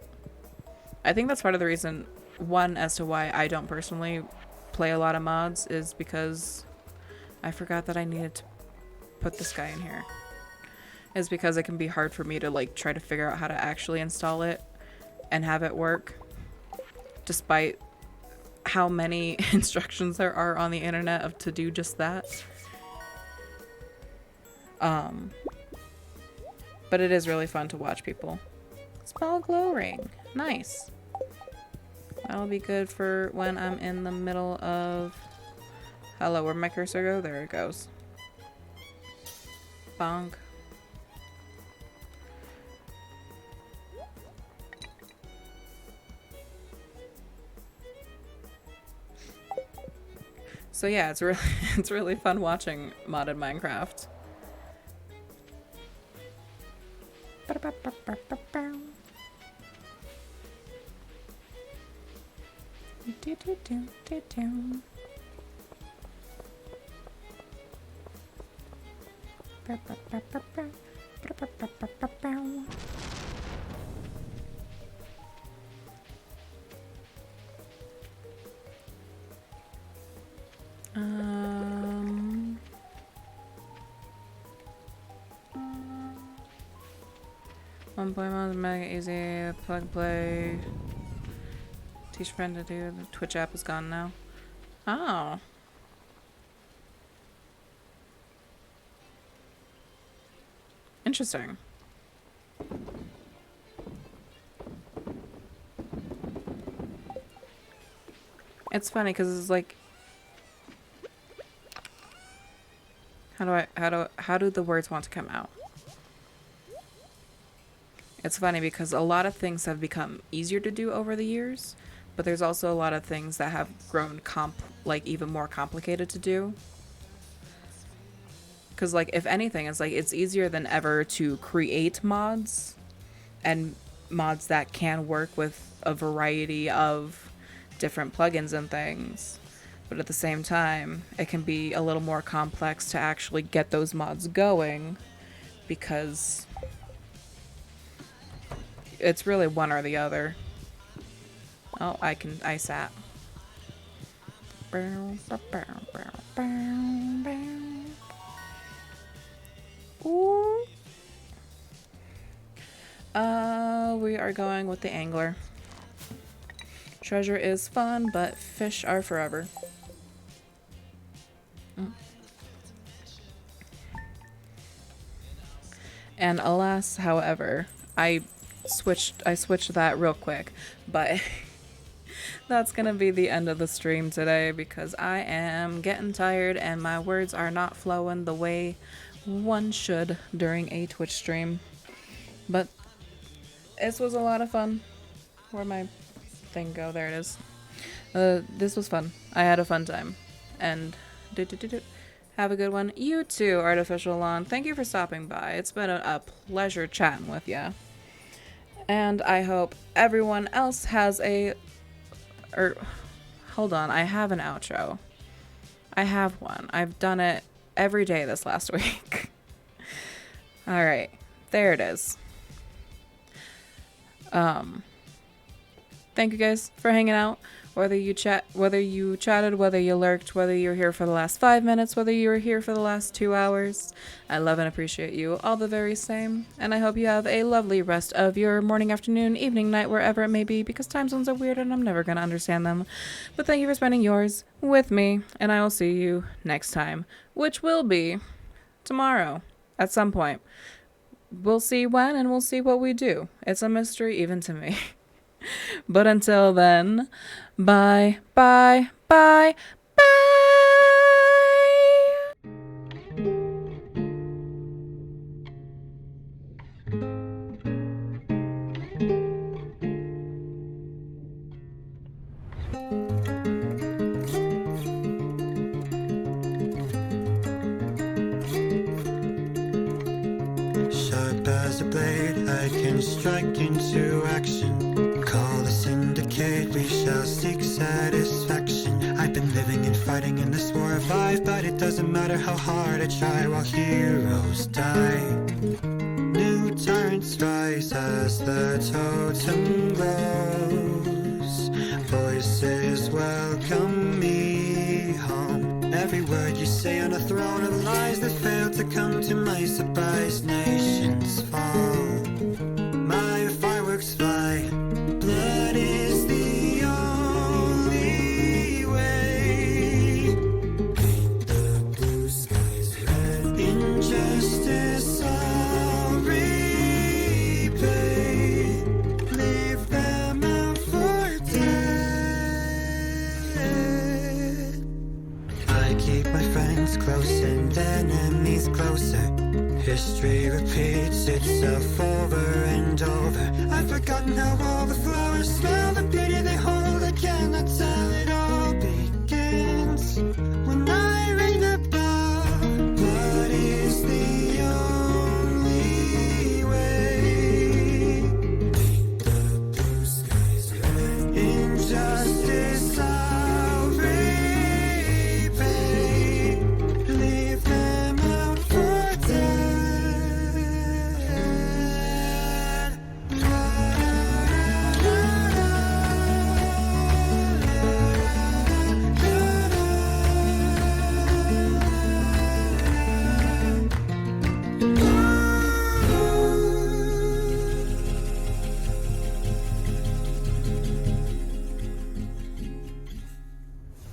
I think that's part of the reason, one, as to why I don't personally play a lot of mods is because I forgot that I needed to put this guy in here. Is because it can be hard for me to like try to figure out how to actually install it and have it work, despite how many instructions there are on the internet of to do just that. But it is really fun to watch people. Small glow ring. Nice. That'll be good for when I'm in the middle of... Hello, where'd my cursor go? There it goes. Bonk. So yeah, it's really fun watching modded Minecraft. One point mode, mega easy, plug play. Teach friend to do. The Twitch app is gone now. Oh. Interesting. It's funny because it's like, how do the words want to come out? It's funny because a lot of things have become easier to do over the years, but there's also a lot of things that have grown even more complicated to do. Because like, if anything, it's like it's easier than ever to create mods and mods that can work with a variety of different plugins and things. But at the same time, it can be a little more complex to actually get those mods going because it's really one or the other. Oh, I sat. Ooh. We are going with the angler. Treasure is fun, but fish are forever. And alas, however, I switched that real quick, but that's gonna be the end of the stream today because I am getting tired and my words are not flowing the way one should during a Twitch stream. But this was a lot of fun. Where'd my thing go? There it is. This was fun. I had a fun time. And have a good one. You too, Artificial Lawn. Thank you for stopping by. It's been a pleasure chatting with you. And I hope everyone else has hold on, I have an outro. I have one. I've done it every day this last week. Alright, there it is. Thank you guys for hanging out. Whether you chatted, whether you lurked, whether you were here for the last 5 minutes, whether you were here for the last 2 hours, I love and appreciate you all the very same. And I hope you have a lovely rest of your morning, afternoon, evening, night, wherever it may be, because time zones are weird and I'm never going to understand them. But thank you for spending yours with me, and I will see you next time, which will be tomorrow at some point. We'll see when and we'll see what we do. It's a mystery even to me. But until then, bye, bye, bye, bye! spark into action. Call a syndicate, we shall seek satisfaction. I've been living and fighting in this war of life, but it doesn't matter how hard I try while heroes die. New tyrants rise as the totem glows. Voices welcome me home. Every word you say on a throne of lies that fail to come to my surprise. Nations fall, my fireworks fly. Blood is the only way. The blue skies red. Injustice I'll repay. Leave them out for dead. I keep my friends close and enemies closer. History repeats itself over and over. I've forgotten how all the flowers smell, the beauty they hold. I cannot tell, it all begins when I ring the bell. Blood is the only way. The blue skies red. Injustice I'll repay. Leave them out for dead.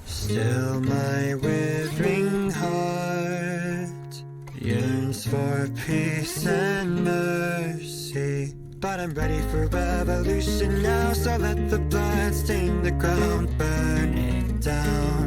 Still my withering heart yearns for peace and mercy. But I'm ready for revolution now, so let the blood stain the ground, burn it down.